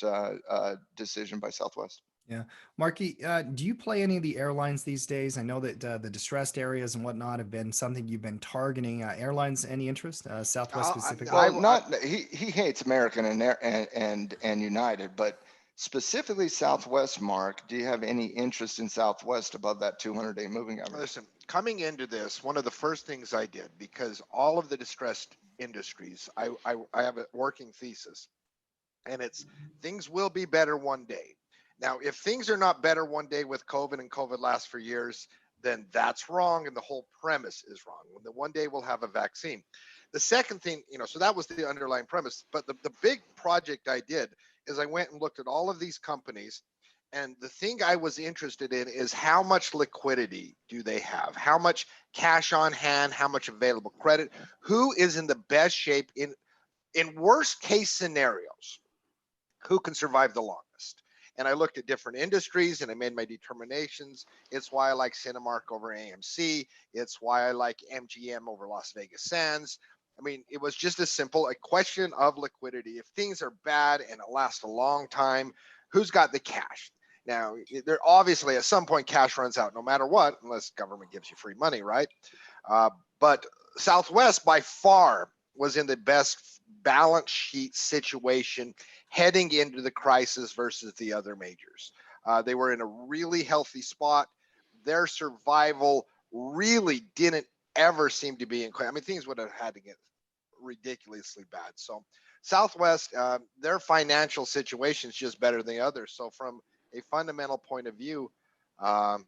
decision by Southwest. Yeah. Marky, do you play any of the airlines these days? I know that the distressed areas and whatnot have been something you've been targeting. Airlines, any interest? Southwest specifically? Well, not he hates American and United, but specifically Southwest. Mark, do you have any interest in Southwest above that 200-day moving average? Listen, coming into this, one of the first things I did, because all of the distressed industries, I have a working thesis, and it's things will be better one day. Now, if things are not better one day with COVID and COVID lasts for years, then that's wrong, and the whole premise is wrong. When the one day we'll have a vaccine. The second thing, so that was the underlying premise. But the big project I did is I went and looked at all of these companies, and the thing I was interested in is how much liquidity do they have? How much cash on hand? How much available credit? Who is in the best shape in worst case scenarios? Who can survive the longest? And I looked at different industries and I made my determinations. It's why I like Cinemark over AMC. It's why I like MGM over Las Vegas Sands. I mean, it was just a question of liquidity. If things are bad and it lasts a long time, who's got the cash? Now, there obviously at some point cash runs out no matter what, unless government gives you free money, right? But Southwest by far was in the best balance sheet situation heading into the crisis versus the other majors. They were in a really healthy spot. Their survival really didn't ever seem to be in question. I mean, things would have had to get ridiculously bad. So Southwest, their financial situation is just better than the others. So from a fundamental point of view, I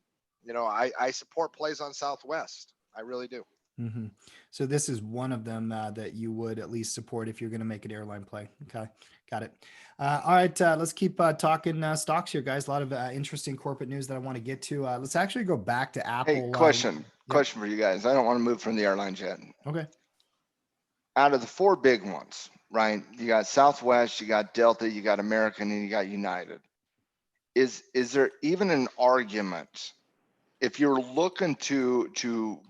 support plays on Southwest. I really do. Mm-hmm. So this is one of them that you would at least support if you're going to make an airline play. Okay, got it. All right, let's keep talking stocks here, guys. A lot of interesting corporate news that I want to get to. Let's actually go back to Apple. Hey, question for you guys. I don't want to move from the airlines yet. Okay. Out of the four big ones, right? You got Southwest, you got Delta, you got American, and you got United. Is there even an argument if you're looking to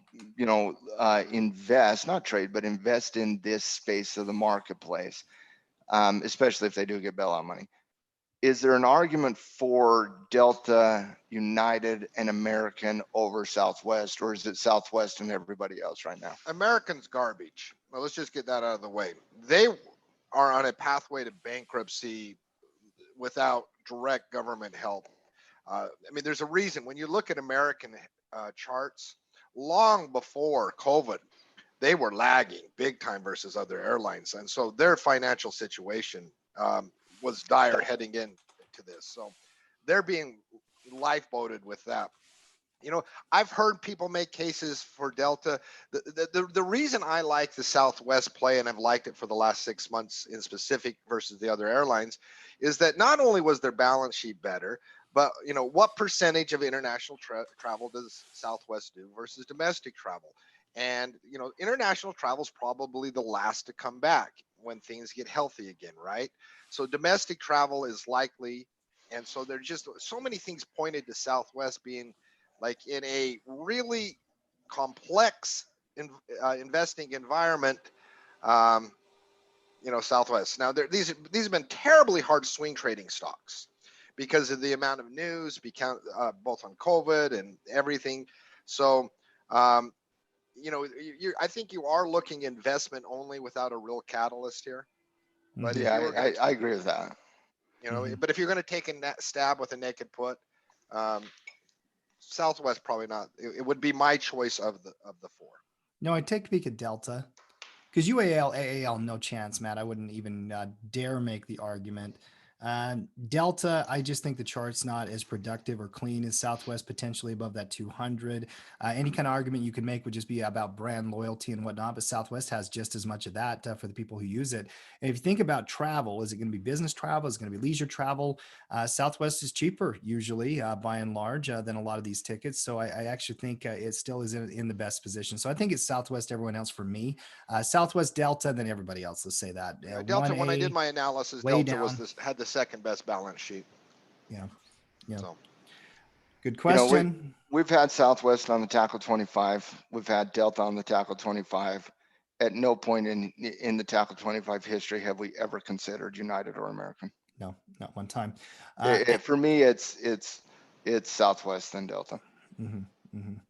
invest, not trade, but invest in this space of the marketplace, especially if they do get bailout money? Is there an argument for Delta, United, and American over Southwest, or is it Southwest and everybody else right now? American's garbage. Well, let's just get that out of the way. They are on a pathway to bankruptcy without direct government help. I mean, there's a reason when you look at American charts, long before COVID, they were lagging big time versus other airlines. And so their financial situation was dire heading into this. So they're being lifeboated with that. I've heard people make cases for Delta. The reason I like the Southwest play, and I've liked it for the last 6 months in specific versus the other airlines, is that not only was their balance sheet better, but what percentage of international travel does Southwest do versus domestic travel? And international travel is probably the last to come back when things get healthy again, right? So domestic travel is likely, and so there's just so many things pointed to Southwest being like in a really complex investing environment. Southwest. Now these have been terribly hard swing trading stocks because of the amount of news, both on COVID and everything. So, I think you are looking investment only without a real catalyst here. But yeah, I agree with that. But if you're going to take a stab with a naked put, Southwest probably not. It would be my choice of the four. No, I'd take a peek at Delta because UAL, AAL, no chance, Matt. I wouldn't even dare make the argument. Delta, I just think the chart's not as productive or clean as Southwest, potentially above that 200. Any kind of argument you could make would just be about brand loyalty and whatnot, but Southwest has just as much of that for the people who use it. And if you think about travel, is it going to be business travel? Is it going to be leisure travel? Southwest is cheaper usually by and large than a lot of these tickets. So I actually think it still is in the best position. So I think it's Southwest, everyone else for me. Southwest, Delta, then everybody else. Let's say that. Delta, when I did my analysis, Delta had the second best balance sheet. Yeah. So. Good question. We've had Southwest on the tackle 25. We've had Delta on the tackle 25. At no point in the tackle 25 history have we ever considered United or American. no, not one time. For me, it's Southwest and Delta. Mhm, mhm.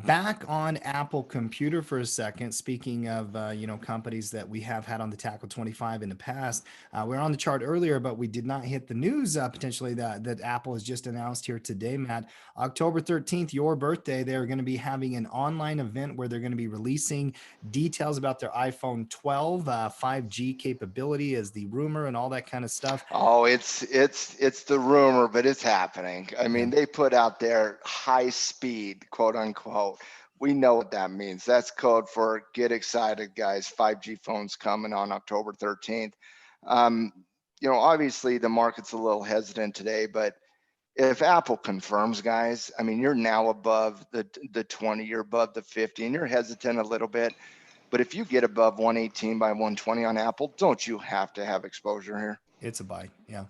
Back on Apple Computer for a second. Speaking of companies that we have had on the Tackle 25 in the past, we were on the chart earlier, but we did not hit the news potentially that Apple has just announced here today, Matt. October 13th, your birthday, they're going to be having an online event where they're going to be releasing details about their iPhone 12 5G capability as the rumor and all that kind of stuff. Oh, it's the rumor, but it's happening. I mean, they put out their high speed, quote unquote. We know what that means. That's code for get excited, guys. 5G phones coming on October 13th. Obviously the market's a little hesitant today, but if Apple confirms, guys, I mean, you're now above the 20, you're above the 50, and you're hesitant a little bit. But if you get above 118 by 120 on Apple, don't you have to have exposure here? It's a buy. Yeah.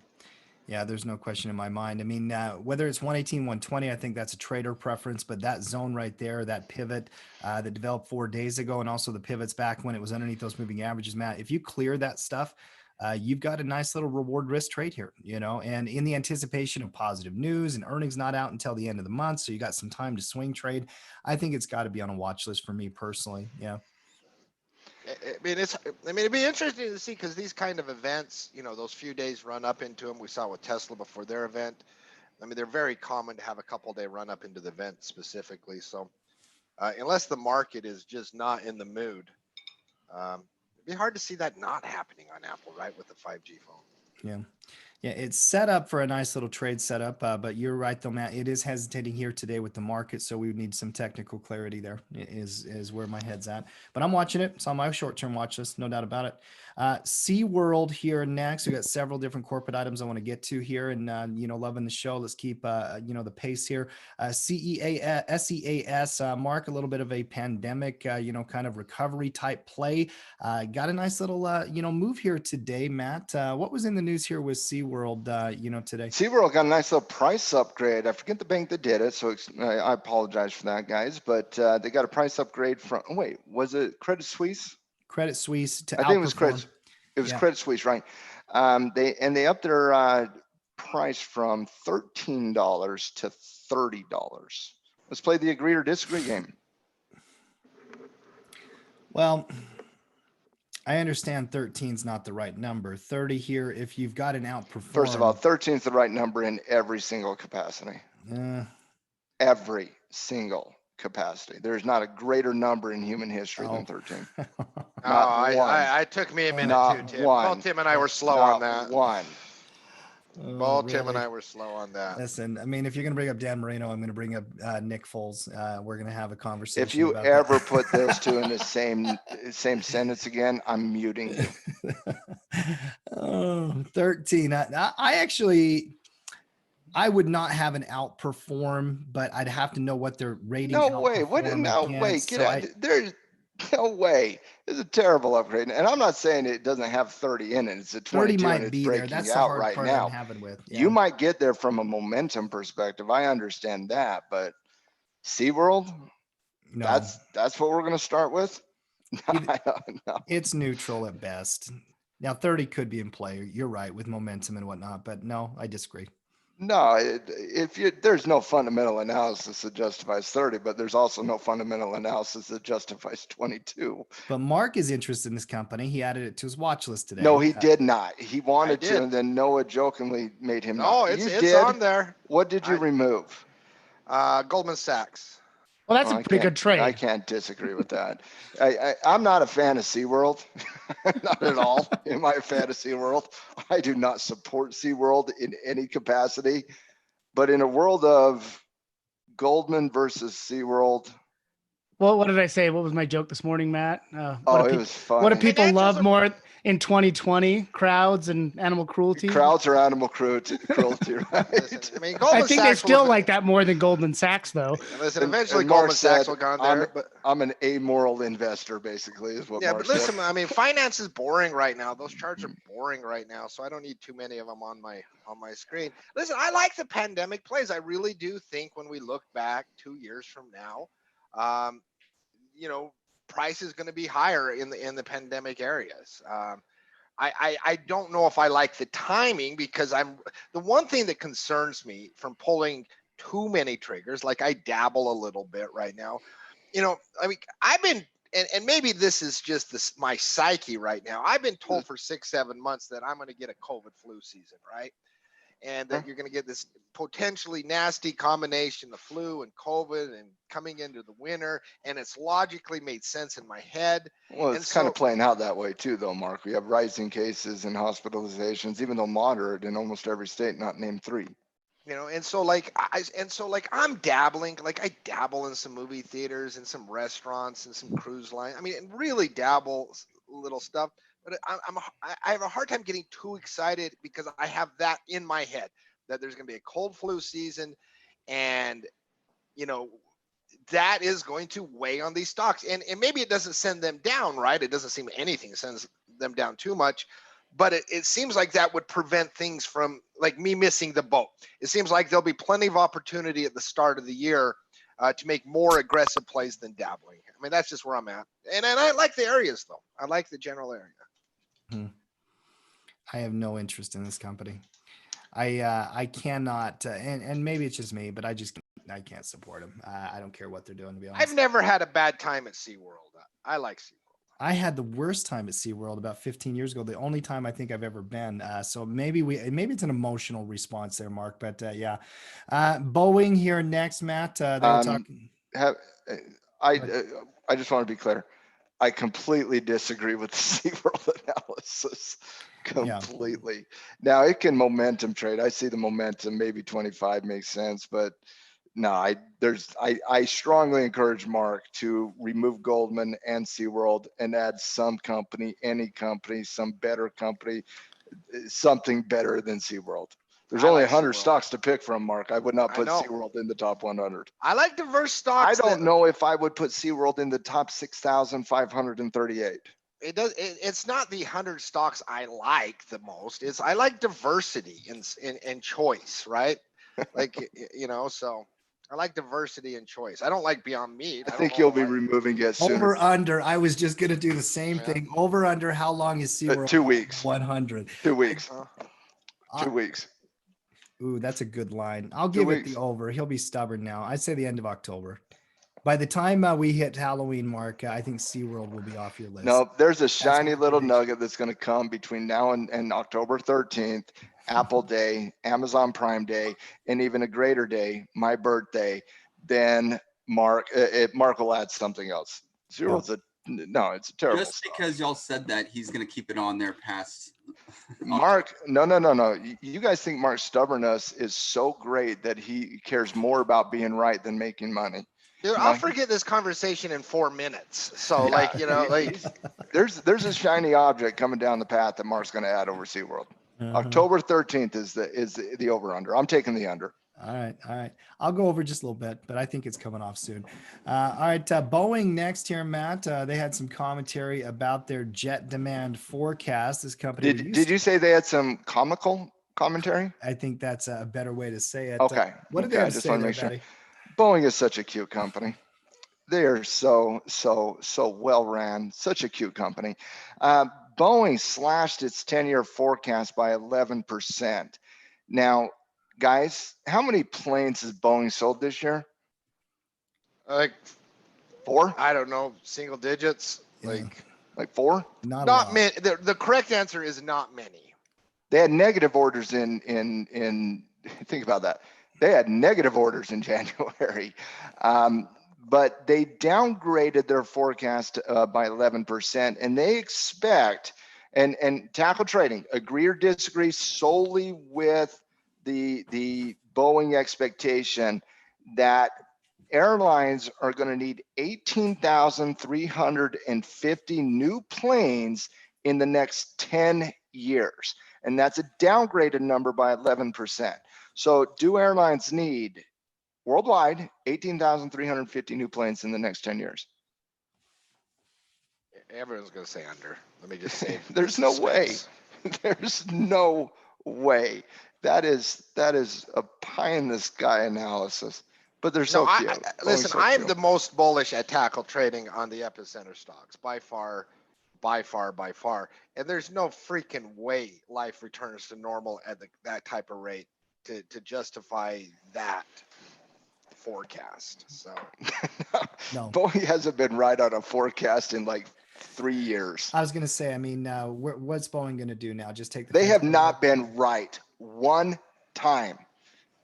Yeah, there's no question in my mind. I mean, whether it's 118, 120, I think that's a trader preference, but that zone right there, that pivot that developed 4 days ago, and also the pivots back when it was underneath those moving averages, Matt, if you clear that stuff, you've got a nice little reward risk trade here, and in the anticipation of positive news and earnings not out until the end of the month. So you got some time to swing trade. I think it's got to be on a watch list for me personally. Yeah. It'd be interesting to see, because these kind of events, those few days run up into them. We saw with Tesla before their event. I mean, they're very common to have a couple day run up into the event specifically. So unless the market is just not in the mood, it'd be hard to see that not happening on Apple, right, with the 5G phone. Yeah. Yeah, it's set up for a nice little trade setup, but you're right though, Matt. It is hesitating here today with the market, so we would need some technical clarity there. Is where my head's at. But I'm watching it. It's on my short-term watch list, no doubt about it. SeaWorld here next. We got several different corporate items I want to get to here, and loving the show. Let's keep the pace here. SEAS, Mark, a little bit of a pandemic, kind of recovery type play. Got a nice little move here today, Matt. What was in the news here with SeaWorld today? SeaWorld got a nice little price upgrade. I forget the bank that did it, so I apologize for that, guys. But they got a price upgrade from. Oh, wait, was it Credit Suisse? Credit Suisse to I think it was Credit. It was Credit Suisse, right? They upped their price from $13 to $30. Let's play the agree or disagree game. Well, I understand 13 is not the right number. 30 here, if you've got an outperform. First of all, 13 is the right number in every single capacity. Every single capacity. There's not a greater number in human history than 13. I took me a minute too, Tim. Both Tim and I were slow on that. Tim and I were slow on that. Listen, I mean, if you're going to bring up Dan Marino, I'm going to bring up Nick Foles. We're going to have a conversation. If you ever put those two in the same sentence again, I'm muting you. 13. I would not have an outperform, but I'd have to know what their rating. No way. Get out. There's no way. It's a terrible upgrade. And I'm not saying it doesn't have 30 in it. It's a 22 30 might and it's be breaking there. That's out the hard right part now. I'm having with. Yeah. You might get there from a momentum perspective. I understand that, but SeaWorld, no. That's what we're going to start with. No. It's neutral at best. Now 30 could be in play. You're right with momentum and whatnot, but no, I disagree. No, there's no fundamental analysis that justifies 30, but there's also no fundamental analysis that justifies 22. But Mark is interested in this company. He added it to his watch list today. No, he did not. He wanted to, and then Noah jokingly made him. No, it's on there. What did you remove? Goldman Sachs. Well, that's a pretty good trade. I can't disagree with that. I'm not a fan of SeaWorld. Not at all. Am I a fan of SeaWorld? I do not support SeaWorld in any capacity. But in a world of Goldman versus SeaWorld. Well, what did I say? What was my joke this morning, Matt? It was funny. What do people love more in 2020? Crowds and animal cruelty? Crowds or animal cruelty, right? Listen, I mean, I think they still like that more than Goldman Sachs, though. Listen, eventually Goldman Sachs will go on there. I'm an amoral investor, basically, is what Mark but listen, I mean, finance is boring right now. Those charts are boring right now, so I don't need too many of them on my screen. Listen, I like the pandemic plays. I really do think when we look back 2 years from now, price is going to be higher in the pandemic areas. I don't know if I like the timing, because the one thing that concerns me from pulling too many triggers, like I dabble a little bit right now. I mean, I've been, and maybe this is just my psyche right now. I've been told for 6-7 months that I'm going to get a COVID flu season, right? And that you're going to get this potentially nasty combination of flu and COVID and coming into the winter. And it's logically made sense in my head. Well, And it's kind of so, playing out that way too, though, Mark. We have rising cases and hospitalizations, even though moderate in almost every state, not named 3. and so like I'm dabbling, like I dabble in some movie theaters and some restaurants and some cruise line. I mean, and really dabble little stuff, but I have a hard time getting too excited, because I have that in my head that there's going to be a cold flu season, and that is going to weigh on these stocks, and maybe it doesn't send them down, right? It doesn't seem anything sends them down too much, but it seems like that would prevent things from like me missing the boat. It seems like there'll be plenty of opportunity at the start of the year to make more aggressive plays than dabbling. I mean, that's just where I'm at. And I like the areas, though. I like the general area. I have no interest in this company. I cannot, and maybe it's just me, but I can't support them. I don't care what they're doing, to be honest. I've never had a bad time at SeaWorld. I like SeaWorld. I had the worst time at SeaWorld about 15 years ago. The only time I think I've ever been. So maybe it's an emotional response there, Mark. But yeah, Boeing here next, Matt. They were talking. I just want to be clear. I completely disagree with the SeaWorld analysis. Completely. Yeah. Now it can momentum trade. I see the momentum. Maybe 25 makes sense, but no, I strongly encourage Mark to remove Goldman and SeaWorld and add some company, any company, some better company, something better than SeaWorld. There's only 100 stocks to pick from, Mark. I would not put SeaWorld in the top 100. I like diverse stocks. I don't know if I would put SeaWorld in the top 6,538. It's not the 100 stocks I like the most. I like diversity and choice, right? Like, so I like diversity and choice. I don't like Beyond Meat. I think you'll be removing it sooner. Over under. I was just going to do the same thing. Over under. How long is SeaWorld? 2 weeks. 100. 2 weeks. 2 weeks. Ooh, that's a good line. I'll give it the over. He'll be stubborn now. I'd say the end of October. By the time we hit Halloween, Mark, I think SeaWorld will be off your list. No, there's a shiny little nugget that's going to come between now and October 13th, Apple Day, Amazon Prime Day, and even a greater day, my birthday. Then Mark will add something else. SeaWorld's it's a terrible Just because y'all said that, he's going to keep it on there past. Mark, no. You guys think Mark's stubbornness is so great that he cares more about being right than making money. Dude, I'll forget this conversation in 4 minutes. So there's a shiny object coming down the path that Mark's going to add over SeaWorld. October 13th is the over under. I'm taking the under. All right. I'll go over just a little bit, but I think it's coming off soon. All right. Boeing next here, Matt. They had some commentary about their jet demand forecast. This company. Did you say they had some comical commentary? I think that's a better way to say it. Okay. What did they have to say there, Daddy? Boeing is such a cute company. They are so well ran. Such a cute company. Boeing slashed its 10-year forecast by 11%. Now, guys, how many planes has Boeing sold this year? Like 4? I don't know, single digits. Yeah. Like 4? Not many. The correct answer is not many. They had negative orders in think about that. They had negative orders in January, but they downgraded their forecast by 11%, and they expect, and Tackle Trading, agree or disagree solely with the Boeing expectation that airlines are going to need 18,350 new planes in the next 10 years. And that's a downgraded number by 11%. So do airlines need worldwide 18,350 new planes in the next 10 years? Everyone's going to say under. Let me just say. There's no way. There's no way. That is a pie in the sky analysis. But they're so cute. Listen, I am the most bullish at Tackle Trading on the epicenter stocks by far. by far. And there's no freaking way life returns to normal at that type of rate to justify that forecast. So No. Boeing hasn't been right on a forecast in like 3 years. I was going to say, I mean, what's Boeing going to do now? Just take the They have fence not been right one time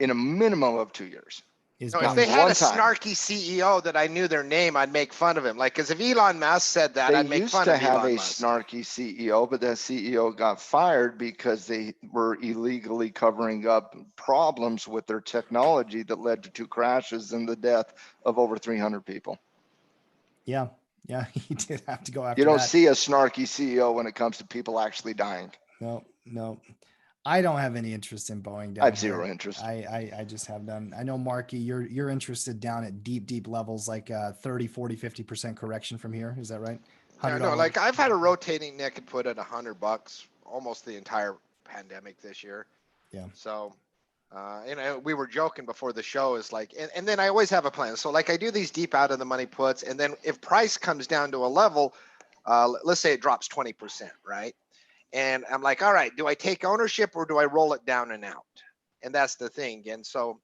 in a minimum of 2 years. Is no, if Boeing- they had One a time. snarky CEO that I knew their name, I'd make fun of him. Like, because if Elon Musk said that, They I'd make used fun to of have Elon a Musk. snarky CEO, but that CEO got fired because they were illegally covering up problems with their technology that led to 2 crashes and the death of over 300 people. Yeah, he did have to go after You don't that. see a snarky CEO when it comes to people actually dying. No. I don't have any interest in Boeing down I have here. zero interest. I just have none. I know, Marky, you're interested down at deep levels, like 30, 40, 50% correction from here. Is that right? Yeah, no, $100. like I've had a rotating Nick and put at $100 almost the entire pandemic this year. Yeah. So, we were joking before the show is like, and then I always have a plan. So like I do these deep out of the money puts, and then if price comes down to a level, let's say it drops 20%, right? And I'm like, all right, do I take ownership or do I roll it down and out? And that's the thing. And so,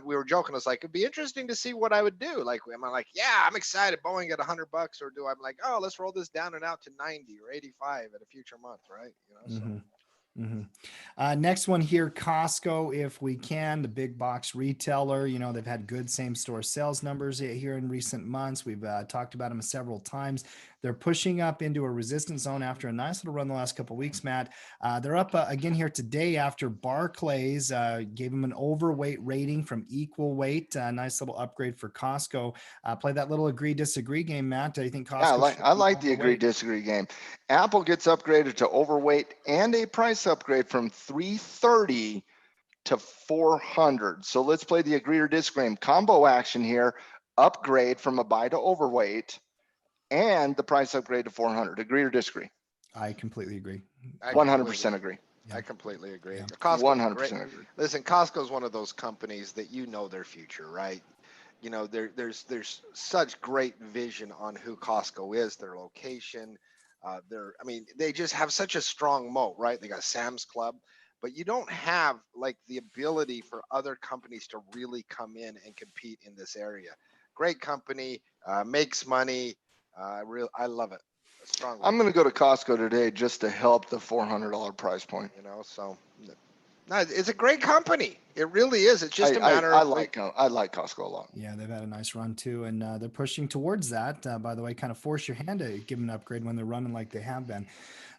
we were joking. I was like, it'd be interesting to see what I would do. Like, am I like, yeah, I'm excited, Boeing at $100, or do I'm like, oh, let's roll this down and out to 90 or 85 at a future month, right? Next one here, Costco, if we can, the big box retailer. They've had good same store sales numbers here in recent months. We've talked about them several times. They're pushing up into a resistance zone after a nice little run the last couple of weeks, Matt. They're up again here today after Barclays gave them an overweight rating from equal weight. Nice little upgrade for Costco. Play that little agree disagree game, Matt. Do you think Costco? Yeah, I like the agree disagree game. Apple gets upgraded to overweight and a price upgrade from 330 to 400. So let's play the agree or disagree game. Combo action here. Upgrade from a buy to overweight and the price upgrade to 400. Agree or disagree? I completely agree. 100% agree. I completely agree. Yeah. Costco's 100% great. agree. Listen, Costco's one of those companies that their future, right? There's such great vision on who Costco is, their location. They just have such a strong moat, right? They got Sam's Club, but you don't have like the ability for other companies to really come in and compete in this area. Great company, makes money. I love it. Strongly. I'm going to go to Costco today just to help the $400 price point. So no, it's a great company. It really is. It's just a matter I of like Costco a lot. Yeah, they've had a nice run too, and they're pushing towards that. By the way, kind of force your hand to give them an upgrade when they're running like they have been.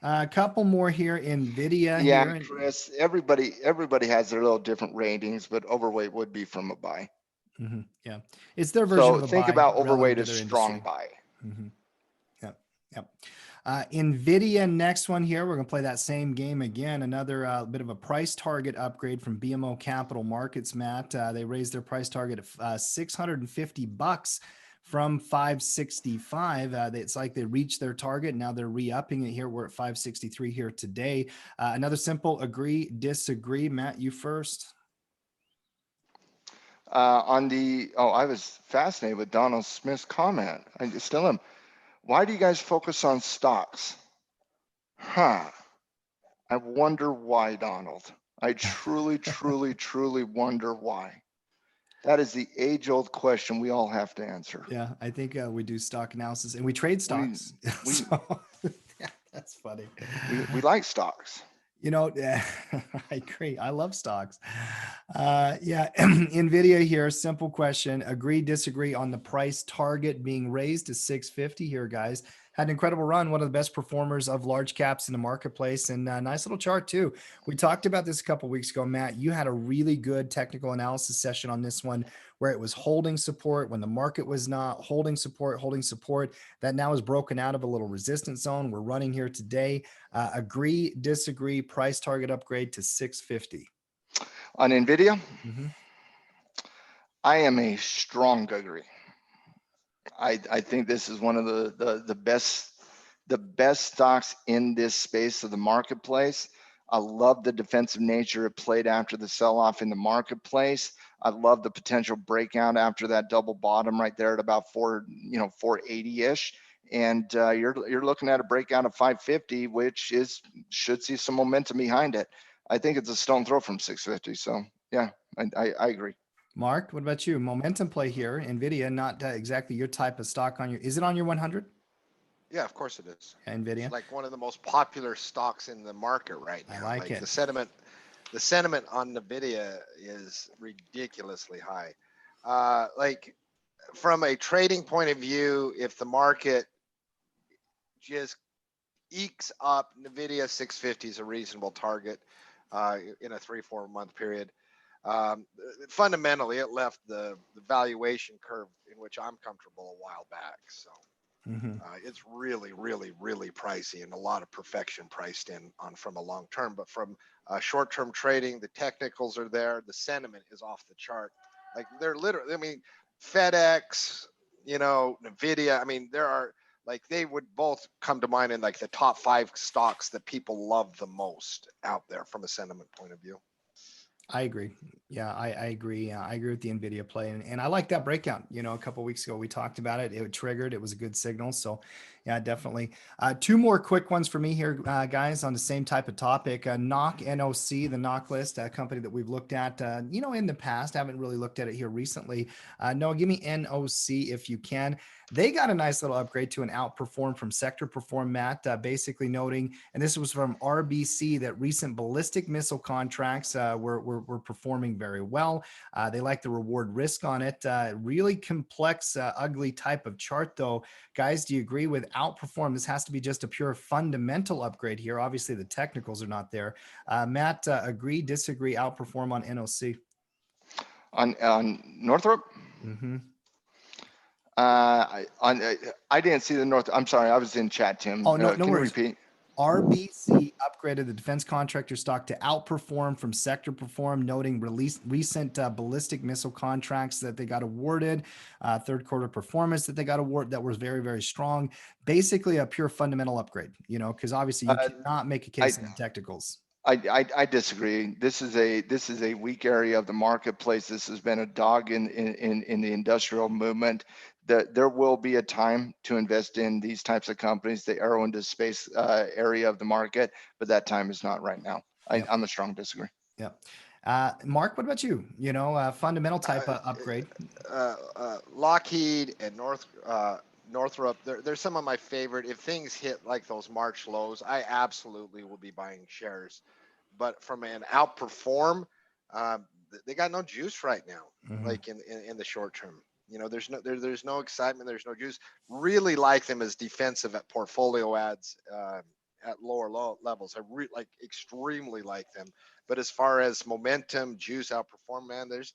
A couple more here. Nvidia. Yeah, here. Chris. Everybody has their little different ratings, but overweight would be from a buy. Mm-hmm. Yeah, it's their version of a think buy about relative overweight to as their strong industry. buy. Mm-hmm. Yep. Nvidia, next one here. We're going to play that same game again. Another bit of a price target upgrade from Bmo Capital Markets, Matt. They raised their price target of $650 from 565. It's like they reached their target. Now they're re-upping it here. We're at 563 here today. Another simple agree, disagree. Matt, you first. I was fascinated with Donald Smith's comment. I still am. Why do you guys focus on stocks? I wonder why, Donald. I truly, truly wonder why. That is the age-old question we all have to answer. Yeah, I think we do stock analysis and we trade stocks. Yeah, that's funny. We like stocks. I agree. I love stocks. Nvidia here. Simple question. Agree, disagree on the price target being raised to 650 here, guys. Had an incredible run. One of the best performers of large caps in the marketplace, and a nice little chart too. We talked about this a couple of weeks ago, Matt. You had a really good technical analysis session on this one where it was holding support when the market was not holding support. That now is broken out of a little resistance zone. We're running here today. Agree, disagree, price target upgrade to 650. On Nvidia, Mm-hmm. I am a strong agree. I think this is one of the best stocks in this space of the marketplace. I love the defensive nature it played after the sell-off in the marketplace. I love the potential breakout after that double bottom right there at about 480-ish. and you're looking at a breakout of 550, which should see some momentum behind it. I think it's a stone throw from 650. So yeah, I agree. Mark, what about you? Momentum play here. Nvidia, not exactly your type of stock on your. Is it on your 100? Yeah, of course it is. Nvidia. It's like one of the most popular stocks in the market right now. I like it. The sentiment on Nvidia is ridiculously high. Like from a trading point of view, if the market just ekes up, Nvidia 650 is a reasonable target in a 3-4 month period. Fundamentally, it left the valuation curve in which I'm comfortable a while back. So it's really, really, really pricey, and a lot of perfection priced in on from a long term. But from short-term trading, the technicals are there. The sentiment is off the chart. Like they're literally, I mean, FedEx, Nvidia. I mean, there are like they would both come to mind in like the top 5 stocks that people love the most out there from a sentiment point of view. I agree. Yeah, I agree. I agree with the Nvidia play, and I like that breakout. A couple of weeks ago we talked about it. It triggered. It was a good signal. So, yeah, definitely. 2 more quick ones for me here, guys, on the same type of topic. NOC, the NOC list, a company that we've looked at, in the past. Haven't really looked at it here recently. Noah, give me NOC if you can. They got a nice little upgrade to an outperform from sector perform, Matt, basically noting, and this was from RBC, that recent ballistic missile contracts were performing very well. They like the reward risk on it. Really complex, ugly type of chart, though. Guys, do you agree with outperform? This has to be just a pure fundamental upgrade here. Obviously, the technicals are not there. Matt, agree, disagree, outperform on NOC? On Northrop? Mm-hmm. I didn't see the North. I'm sorry, I was in chat, Tim. Oh, no Can worries. you repeat? RBC upgraded the defense contractor stock to outperform from sector perform, noting recent ballistic missile contracts that they got awarded, third quarter performance that they got awarded that was very, very strong. Basically a pure fundamental upgrade, because obviously you cannot make a case in the technicals. I disagree. This is a weak area of the marketplace. This has been a dog in the industrial movement. There will be a time to invest in these types of companies, the aero into space area of the market, but that time is not right now. Yep. I'm a strong disagree. Yeah. Mark, what about you? Fundamental type of upgrade. Lockheed and Northrop, they're some of my favorite. If things hit like those March lows, I absolutely will be buying shares. But from an outperform, they got no juice right now, like in the short term. There's no excitement. There's no juice. Really like them as defensive at portfolio ads at lower levels. I extremely like them. But as far as momentum, juice, outperform, man, there's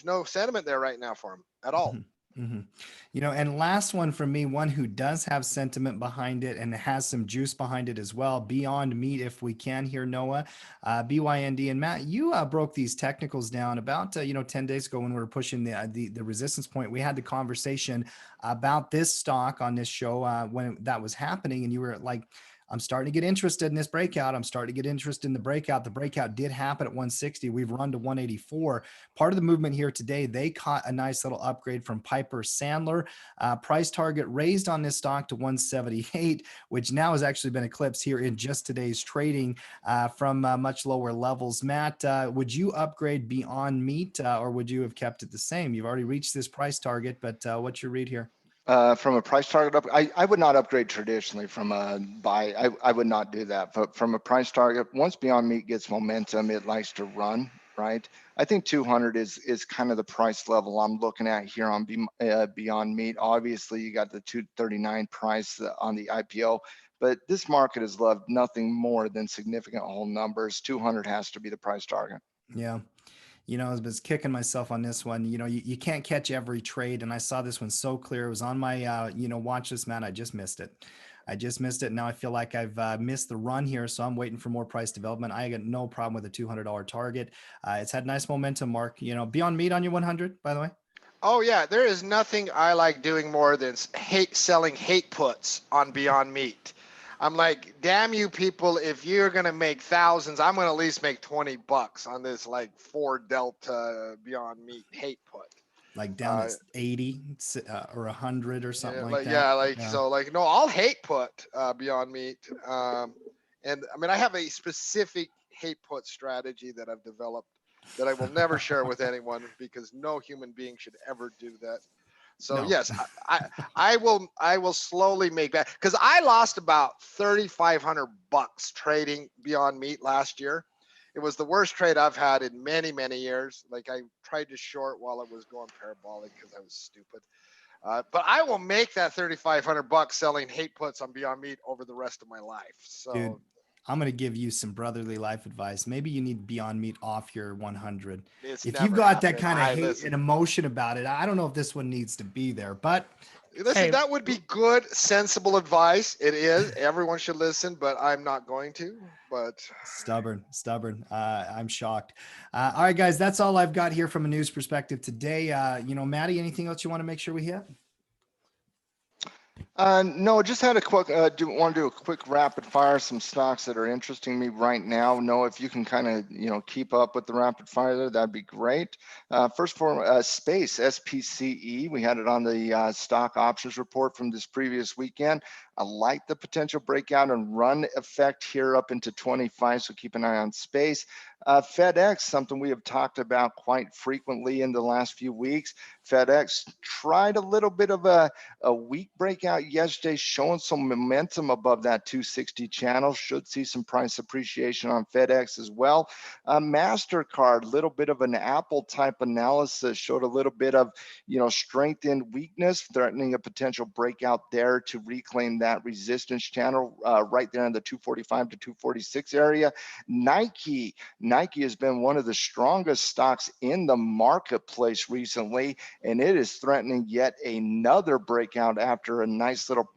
no sentiment there right now for them at all. And last one from me, one who does have sentiment behind it and has some juice behind it as well. Beyond Meat, if we can here, Noah, BYND, and Matt, you broke these technicals down about 10 days ago when we were pushing the resistance point. We had the conversation about this stock on this show when that was happening, and you were like, I'm starting to get interested in this breakout. I'm starting to get interested in the breakout. The breakout did happen at 160. We've run to 184. Part of the movement here today, they caught a nice little upgrade from Piper Sandler. Price target raised on this stock to 178, which now has actually been eclipsed here in just today's trading from much lower levels. Matt, would you upgrade Beyond Meat or would you have kept it the same? You've already reached this price target, but what's your read here? From a price target up, I would not upgrade traditionally from a buy. I would not do that. But from a price target, once Beyond Meat gets momentum, it likes to run, right? I think 200 is kind of the price level I'm looking at here on Beyond Meat. Obviously, you got the 239 price on the IPO, but this market has loved nothing more than significant whole numbers. 200 has to be the price target. Yeah. I was kicking myself on this one. You can't catch every trade. And I saw this one so clear. It was on my, watch list, man. I just missed it. Now I feel like I've missed the run here. So I'm waiting for more price development. I got no problem with a $200 target. It's had nice momentum, Mark. Beyond Meat on your 100, by the way. Oh yeah. There is nothing I like doing more than selling hate puts on Beyond Meat. I'm like, damn you people, if you're going to make thousands, I'm going to at least make $20 on this like 4 Delta Beyond Meat hate put. like down at 80 or 100 or something like that. No, I'll hate put Beyond Meat. And I mean, I have a specific hate put strategy that I've developed that I will never share with anyone because no human being should ever do that. So No. yes, I will slowly make that, because I lost about $3,500 trading Beyond Meat last year. It was the worst trade I've had in many, many years. Like, I tried to short while it was going parabolic because I was stupid. But I will make that $3,500 selling hate puts on Beyond Meat over the rest of my life. So, dude, I'm going to give you some brotherly life advice. Maybe you need Beyond Meat off your 100. If you've got that kind of hate and emotion about it, I don't know if this one needs to be there, but listen, that would be good, sensible advice. It is. Everyone should listen, but I'm not going to. But stubborn. I'm shocked. All right, guys, that's all I've got here from a news perspective today. Maddie, anything else you want to make sure we hit? No, just had a quick, want to do a quick rapid fire, some stocks that are interesting me right now. No, if you can kind of, keep up with the rapid fire there, that'd be great. First for space, SPCE, we had it on the stock options report from this previous weekend. I like the potential breakout and run effect here up into 25, so keep an eye on space. FedEx, something we have talked about quite frequently in the last few weeks. FedEx tried a little bit of a weak breakout yesterday, showing some momentum above that 260 channel. Should see some price appreciation on FedEx as well. MasterCard, little bit of an Apple type analysis, showed a little bit of strength and weakness, threatening a potential breakout there to reclaim that resistance channel right there in the 245 to 246 area. Nike has been one of the strongest stocks in the marketplace recently, and it is threatening yet another breakout after a nice little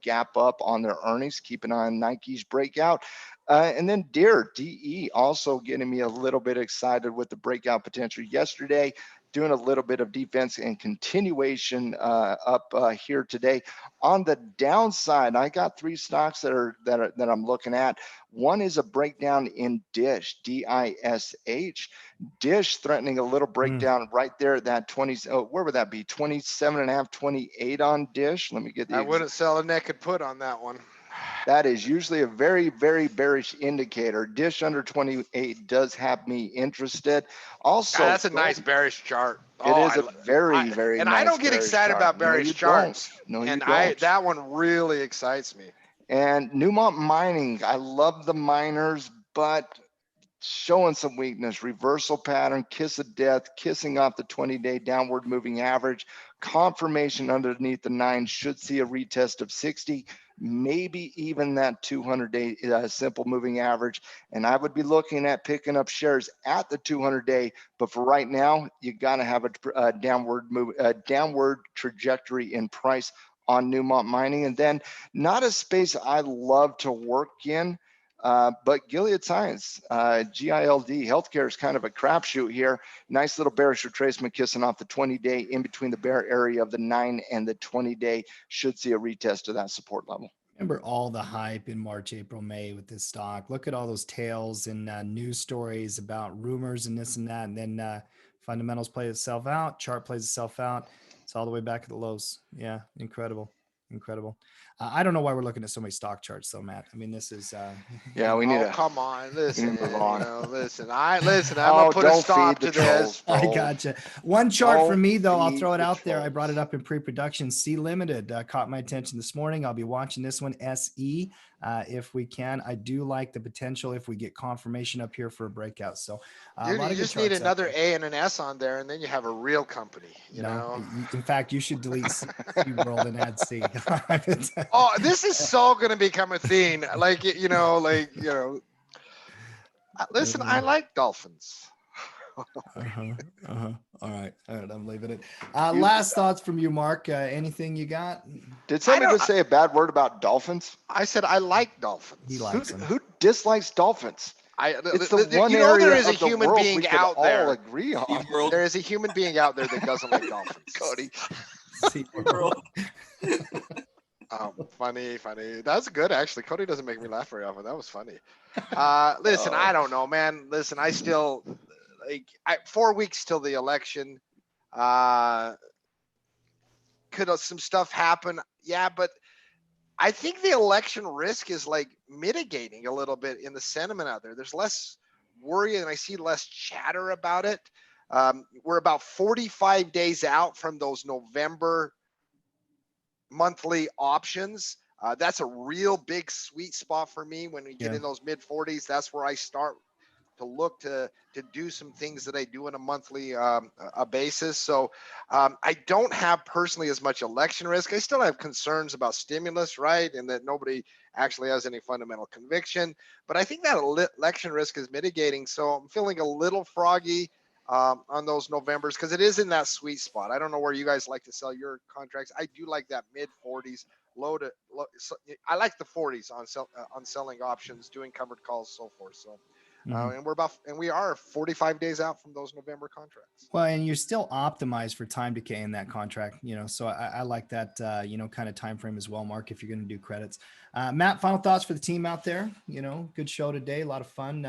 gap up on their earnings. Keep an eye on Nike's breakout. And then DE also getting me a little bit excited with the breakout potential yesterday, doing a little bit of defense and continuation up here today. On the downside, I got three stocks that I'm looking at. One is a breakdown in Dish, DISH. Dish threatening a little breakdown right there at that 20. Where would that be? 27.5, 28 on Dish. Let me get the. I wouldn't sell a naked put on that one. That is usually a very, very bearish indicator. Dish under 28 does have me interested. Also, that's a nice bearish chart. It is a very and nice I don't get excited about bearish charts. No, you don't. That one really excites me. And Newmont Mining, I love the miners, but showing some weakness. Reversal pattern, kiss of death, kissing off the 20-day downward moving average. Confirmation underneath the 9 should see a retest of 60, maybe even that 200-day simple moving average. And I would be looking at picking up shares at the 200-day. But for right now, you got to have a downward trajectory in price on Newmont Mining. And then not a space I love to work in, but Gilead Science, GILD, healthcare is kind of a crapshoot here. Nice little bearish retracement kissing off the 20-day in between the bear area of the 9 and the 20-day. Should see a retest of that support level. Remember all the hype in March, April, May with this stock. Look at all those tails and news stories about rumors and this and that. And then fundamentals play itself out. Chart plays itself out. It's all the way back at the lows. Yeah, incredible. I don't know why we're looking at so many stock charts though, Matt. I mean, this is yeah, we need to come on, listen, move on. I'm gonna put a stop to this. I gotcha. One chart for me though, I'll throw it out there. I brought it up in pre-production. C Limited caught my attention this morning. I'll be watching this one. SE if we can. I do like the potential if we get confirmation up here for a breakout. So dude, you just need another A and an S on there, and then you have a real company. You know. In fact, you should delete C World and add C. Oh, this is so going to become a theme. Listen, I like dolphins. All right, I'm leaving it. Last thoughts from you, Mark. Anything you got? Did somebody just say a bad word about dolphins? I said I like dolphins. He likes them. Who dislikes dolphins? It's the one area there is a human being out there. Agree on. There is a human being out there that doesn't like dolphins. Cody. Funny. That's good, actually. Cody doesn't make me laugh very often. That was funny. Listen, I don't know, man. Listen, I still 4 weeks till the election. Could some stuff happen? Yeah, but I think the election risk is like mitigating a little bit in the sentiment out there. There's less worry and I see less chatter about it. We're about 45 days out from those November monthly options. That's a real big sweet spot for me. When we get in those mid 40s, that's where I start to look to do some things that I do on a monthly a basis. So I don't have personally as much election risk. I still have concerns about stimulus, right? And that nobody actually has any fundamental conviction. But I think that election risk is mitigating. So I'm feeling a little froggy on those Novembers because it is in that sweet spot. I don't know where you guys like to sell your contracts. I do like that mid 40s, low. So I like the 40s on selling options, doing covered calls, so forth. So. And we are 45 days out from those November contracts. Well, and you're still optimized for time decay in that contract, so I like that, kind of time frame as well, Mark, if you're going to do credits. Matt, final thoughts for the team out there. Good show today, a lot of fun,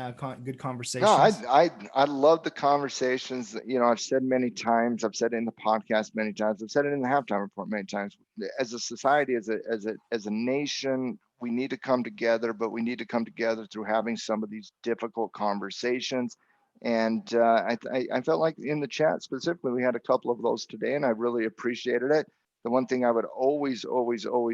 good conversations. No, I love the conversations. I've said many times, I've said it in the podcast many times, I've said it in the halftime report many times. As a society, as a nation, we need to come together, but we need to come together through having some of these difficult conversations. And I felt like in the chat specifically, we had a couple of those today, and I really appreciated it. The one thing I would always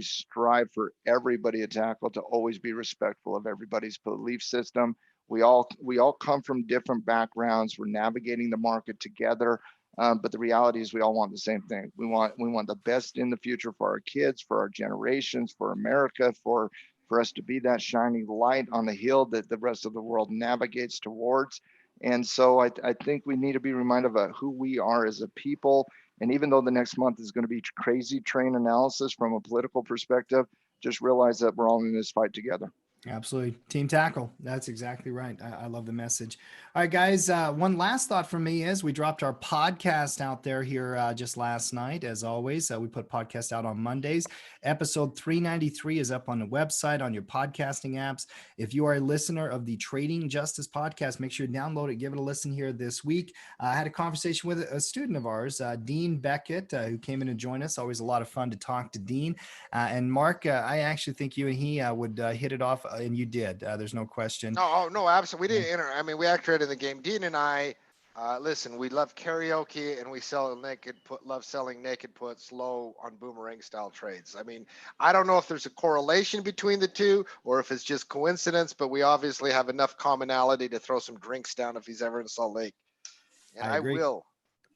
strive for everybody at Tackle to always be respectful of everybody's belief system. We all come from different backgrounds. We're navigating the market together. But the reality is we all want the same thing. We want the best in the future for our kids, for our generations, for America, for us to be that shining light on the hill that the rest of the world navigates towards. And so I think we need to be reminded of who we are as a people. And even though the next month is going to be crazy train analysis from a political perspective, just realize that we're all in this fight together. Absolutely. Team Tackle. That's exactly right. I love the message. All right, guys. One last thought from me is we dropped our podcast out there here just last night. As always, we put podcasts out on Mondays. Episode 393 is up on the website, on your podcasting apps. If you are a listener of the Trading Justice podcast, make sure you download it, give it a listen here this week. I had a conversation with a student of ours, Dean Beckett, who came in to join us. Always a lot of fun to talk to Dean. And Mark, I actually think you and he would hit it off. And you did. There's no question. No, absolutely. We didn't enter. I mean, we acted in the game. Dean and I, listen, we love karaoke and we love selling naked puts low on boomerang style trades. I mean, I don't know if there's a correlation between the two or if it's just coincidence, but we obviously have enough commonality to throw some drinks down if he's ever in Salt Lake. And I will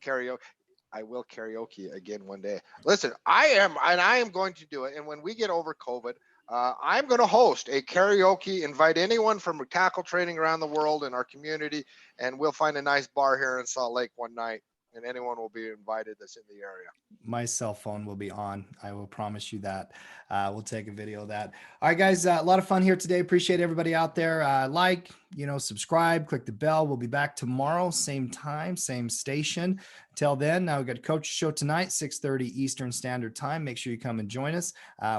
karaoke again one day. Listen, I am going to do it. And when we get over COVID, I'm going to host a karaoke, invite anyone from tackle trading around the world in our community, and we'll find a nice bar here in Salt Lake one night, and anyone will be invited that's in the area. My cell phone will be on. I will promise you that. We'll take a video of that. All right, guys, a lot of fun here today. Appreciate everybody out there. Subscribe, click the bell. We'll be back tomorrow, same time, same station. Till then, now we've got Coach Show tonight, 6:30 Eastern Standard Time. Make sure you come and join us.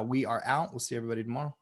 We are out. We'll see everybody tomorrow.